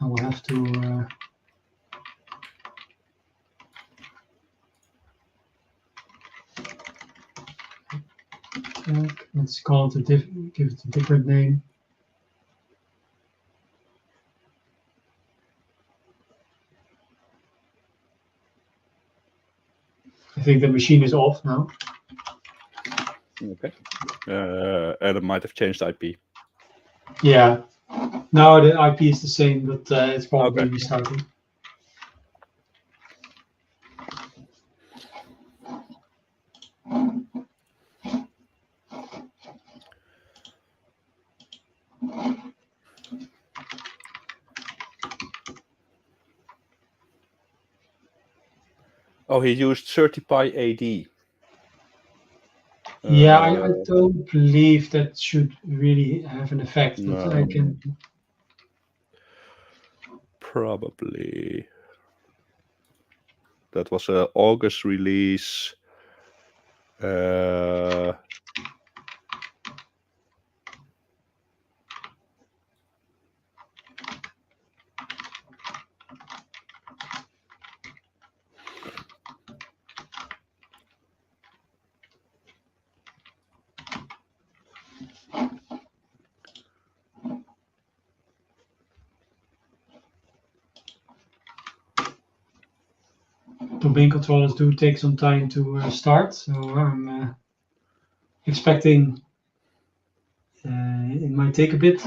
I will have to let's call it give it a different name. I think the machine is off now. Okay. And it might have changed IP. Yeah. No, the IP is the same, but it's probably restarting. Oh, he used Certify AD. Yeah, I don't believe that should really have an effect, but No. I can. Probably. That was an August release. domain controllers do take some time to start, so I'm expecting it might take a bit.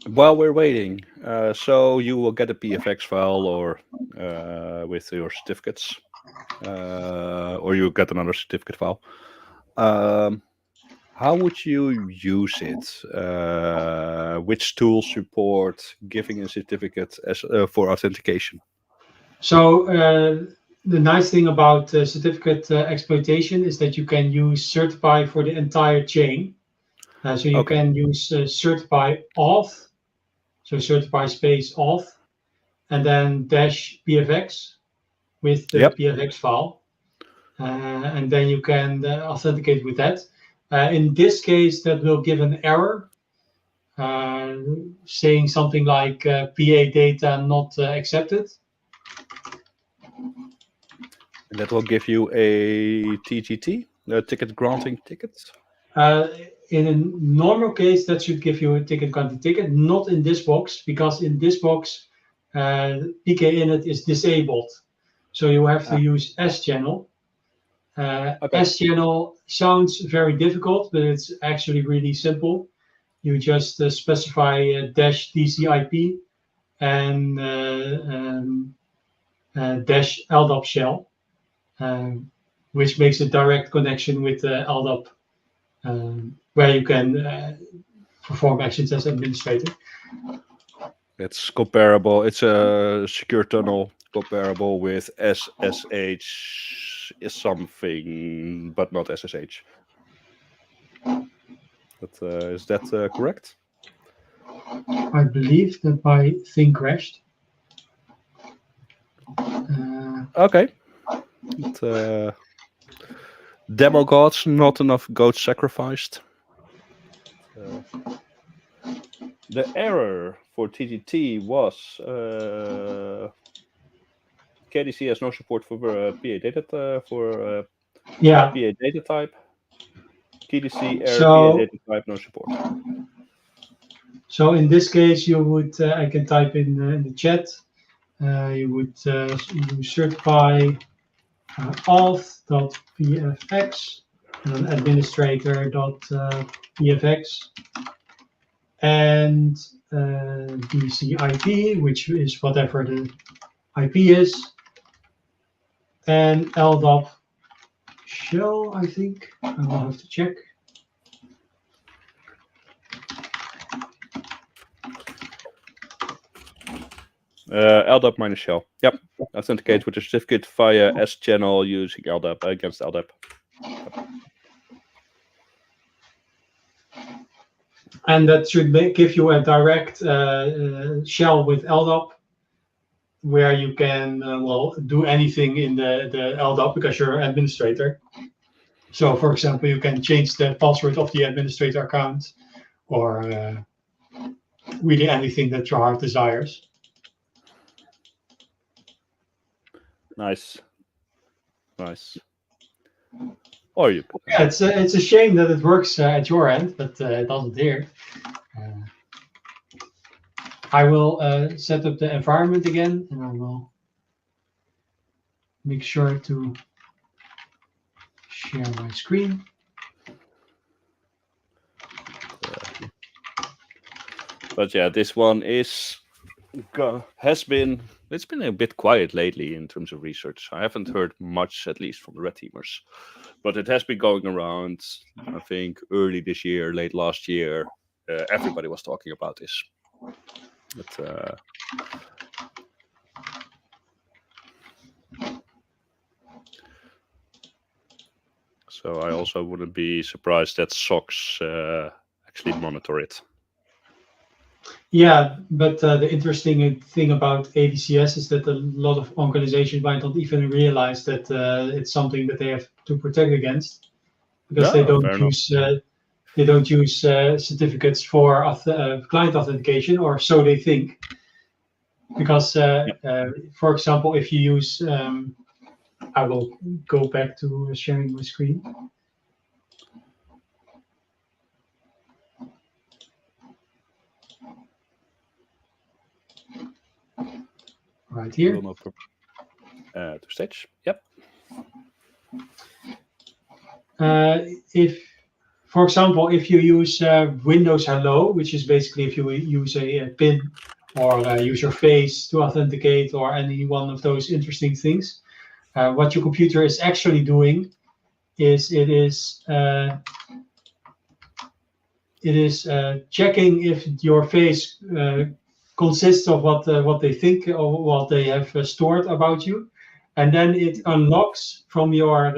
While we're waiting, so you will get a PFX file or with your certificates, or you get another certificate file. How would you use it? Which tools support giving a certificate as for authentication? So the nice thing about certificate exploitation is that you can use certify for the entire chain. So you can use certify auth, so certify space auth, and then dash PFX with the PFX file. And then you can authenticate with that. In this case, that will give an error saying something like PA data not accepted. And that will give you a TGT, a ticket granting ticket? In a normal case, that should give you a ticket granting ticket, not in this box, because in this box, PKInit is disabled. So you have to use S-channel. S-channel sounds very difficult, but it's actually really simple. You just specify dash TCP and dash LDAP shell, which makes a direct connection with LDAP, where you can perform actions as administrator. It's comparable. It's a secure tunnel comparable with SSH is something, but not SSH. But, is that correct? I believe that my thing crashed. Okay. But, demo gods, not enough goats sacrificed. The error for TGT was KDC has no support for PA data PA data type. TDC error PA data type no support. So in this case, you would I can type in the chat. You would certify auth.pfx and administrator.pfx and DCIP, which is whatever the IP is, and LDAP shell, I think. I will have to check. LDAP minus shell. Yep. Authenticate with a certificate via S-channel using LDAP against LDAP. Yep. And that should give you a direct shell with LDAP, where you can do anything in the LDAP because you're an administrator. So, for example, you can change the password of the administrator account, or really anything that your heart desires. Nice. Or you can. Yeah, it's a shame that it works at your end, but it doesn't here. I will set up the environment again, and I will make sure to share my screen. But yeah, this one it's been a bit quiet lately in terms of research. I haven't heard much, at least from the red teamers, but it has been going around. I think early this year, late last year, everybody was talking about this. But, so I also wouldn't be surprised that SOCs actually monitor it. Yeah, but the interesting thing about ADCS is that a lot of organizations might not even realize that it's something that they have to protect against, because they don't use certificates for client authentication, or so they think. because, for example, if you use, I will go back to sharing my screen. Right here. To stage. Yep. If, for example, if you use Windows Hello, which is basically if you use a PIN or use your face to authenticate or any one of those interesting things, what your computer is actually doing is it is checking if your face consists of what they think or what they have stored about you, and then it unlocks from your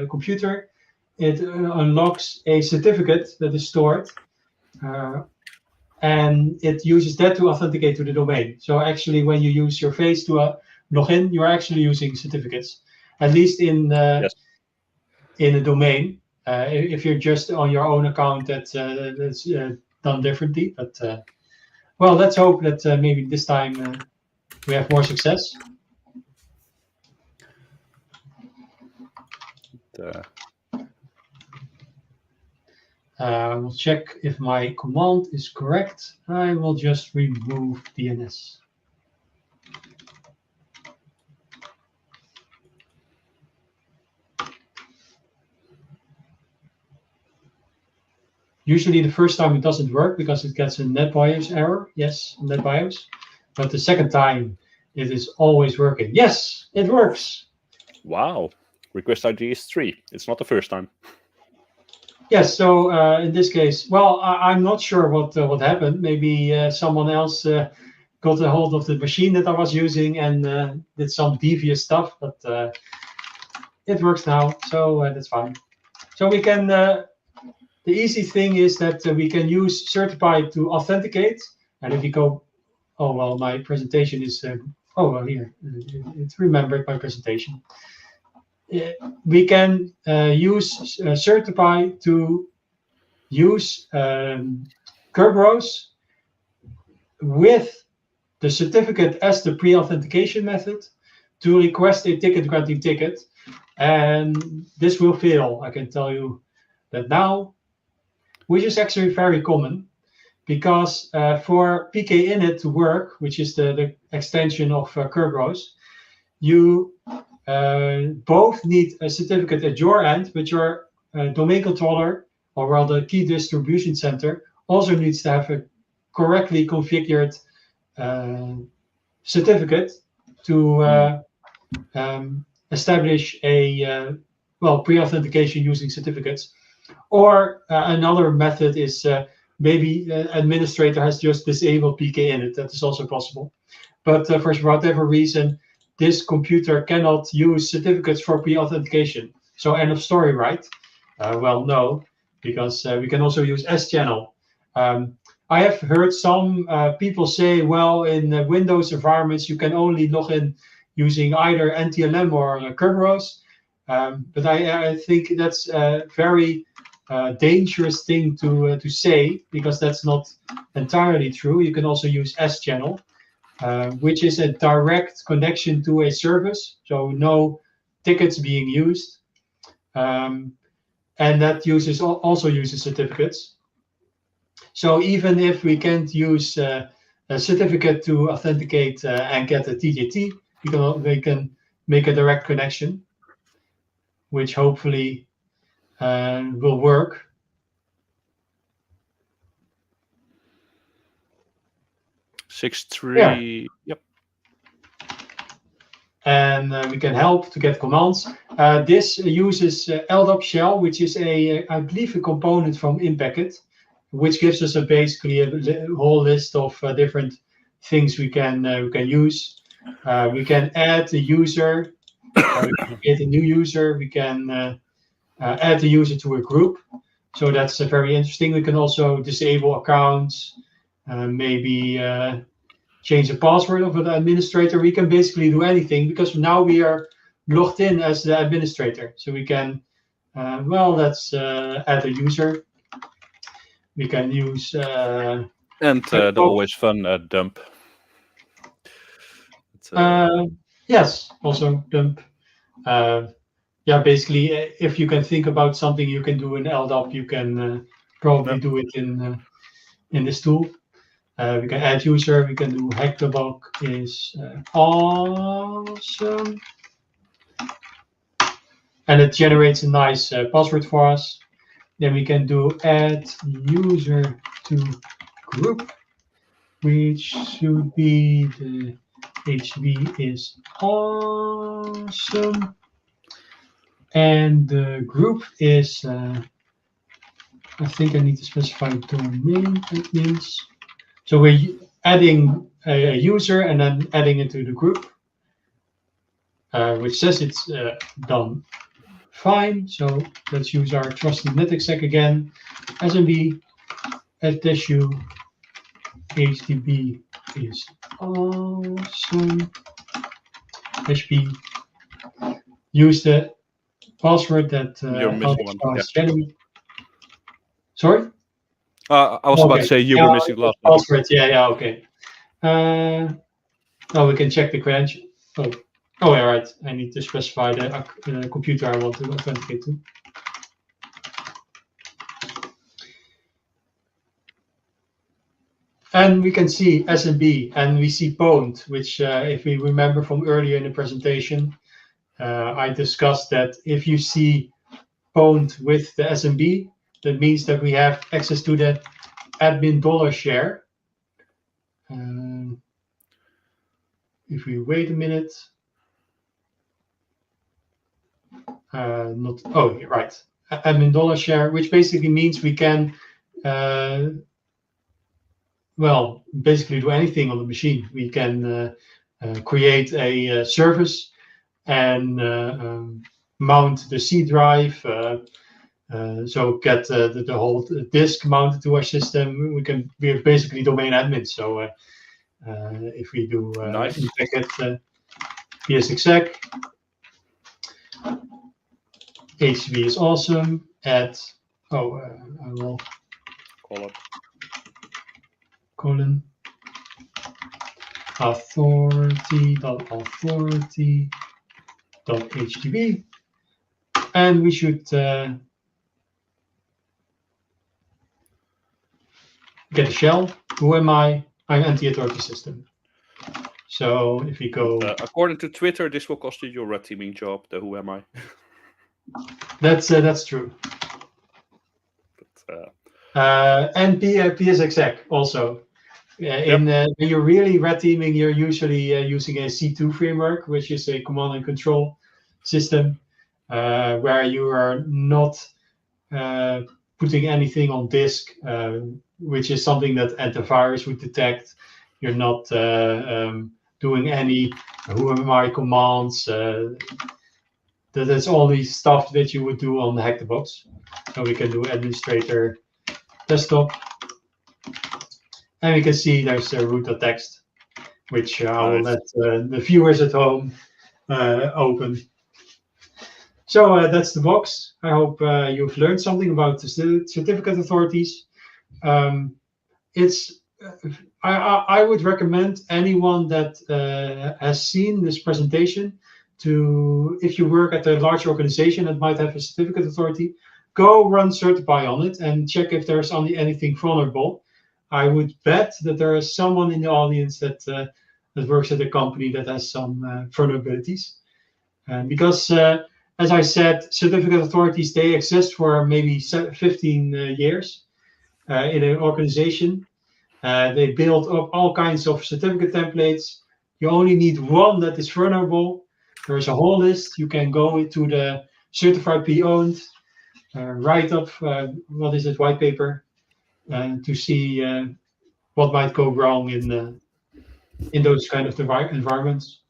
computer. It unlocks a certificate that is stored, and it uses that to authenticate to the domain. So actually, when you use your face to log in, you're actually using certificates, at least in Yes. in a domain. If you're just on your own account, that's done differently. But well, let's hope that maybe this time we have more success. We'll check if my command is correct. I will just remove DNS. Usually the first time it doesn't work because it gets a NetBIOS error. Yes, NetBIOS. But the second time it is always working. Yes, it works. Wow. Request ID is 3. It's not the first time. Yes, so in this case, well, I'm not sure what happened. Maybe someone else got a hold of the machine that I was using and did some devious stuff, but it works now, so that's fine. So we can, the easy thing is that we can use certified to authenticate. And if you go, oh, well, my presentation is, oh, well, here, it remembered my presentation. We can use certify to use Kerberos with the certificate as the pre-authentication method to request a ticket granting ticket. And this will fail, I can tell you that now, which is actually very common because for PKInit to work, which is the extension of Kerberos, you both need a certificate at your end, but your domain controller, or well, the key distribution center, also needs to have a correctly configured certificate to establish a well, pre-authentication using certificates. Or another method is maybe administrator has just disabled PKInit. That is also possible. But for whatever reason, this computer cannot use certificates for pre-authentication. So end of story, right? Well, no, because we can also use S-channel. I have heard some people say, well, in Windows environments, you can only log in using either NTLM or Kerberos. But I think that's a very dangerous thing to say, because that's not entirely true. You can also use S-channel. Which is a direct connection to a service, so no tickets being used, and that also uses certificates. So even if we can't use a certificate to authenticate and get a TJT, we can make a direct connection, which hopefully will work. Six three. Yep. And we can help to get commands. This uses LDAP shell, which is I believe, a component from Impacket, which gives us basically a whole list of different things we can use. We can add a user, we can get a new user. We can add the user to a group. So that's very interesting. We can also disable accounts, maybe change the password of an administrator. We can basically do anything because now we are logged in as the administrator. So we can, well, let's add a user. We can use... and the always fun dump. Yes, also dump. Basically, if you can think about something you can do in LDAP, you can probably do it in this tool. We can add user. We can do hack the box is awesome, and it generates a nice password for us. Then we can do add user to group, which should be the HB is awesome. And the group is, I think I need to specify domain admins. So we're adding a user and then adding it to the group, which says it's done fine. So let's use our trusted netexec again. SMB @u HTTP is awesome. HB. Use the password that You're missing one. January. Sorry? I was about to say you were missing last time. Password. Okay. We can check the credential. Oh, yeah, right. I need to specify the computer I want to authenticate to. And we can see SMB and we see pwned, which if we remember from earlier in the presentation, I discussed that if you see pwned with the SMB, that means that we have access to the admin dollar share. If we wait a minute, admin dollar share, which basically means we can, basically do anything on the machine. We can create a service and mount the C drive, so get the whole disk mounted to our system. We have basically domain admins. So if we do nice. psexec, HTTP is awesome. I will colon authority.authority.htb, and we should get a shell. Who am I? I'm anti-authority system. So if we go, according to Twitter, this will cost you your red teaming job. The who am I? That's true. But, and psexec also. When you're really red teaming, you're usually using a C2 framework, which is a command and control system, where you are not putting anything on disk, which is something that antivirus would detect. You're not doing any who am I commands. That's all the stuff that you would do on the Hack the Box. So we can do administrator desktop. And we can see there's a root.txt, which I will let the viewers at home open. So that's the box. I hope you've learned something about the certificate authorities. I would recommend anyone that has seen this presentation to, if you work at a large organization that might have a certificate authority, go run certify on it and check if there's anything vulnerable. I would bet that there is someone in the audience that works at a company that has some vulnerabilities. Because, as I said, certificate authorities, they exist for maybe 15 years in an organization. They build up all kinds of certificate templates. You only need one that is vulnerable. There's a whole list. You can go into the certified P-owned, write up, white paper, to see what might go wrong in those kind of environments.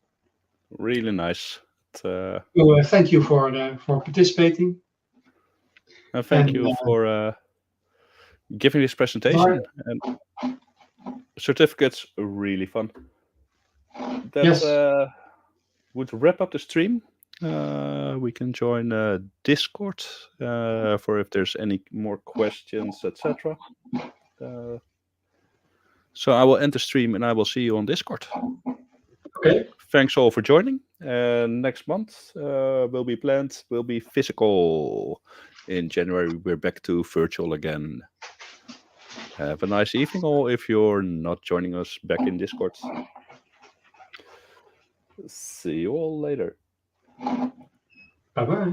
Really nice. So, thank you for participating. Thank you for giving this presentation. And certificates are really fun. That would wrap up the stream. We can join Discord for if there's any more questions, etc. So I will end the stream and I will see you on Discord. Okay. Thanks all for joining. Next month will be physical. In January, we're back to virtual again. Have a nice evening, or if you're not joining us, back in Discord. See you all later. Bye-bye.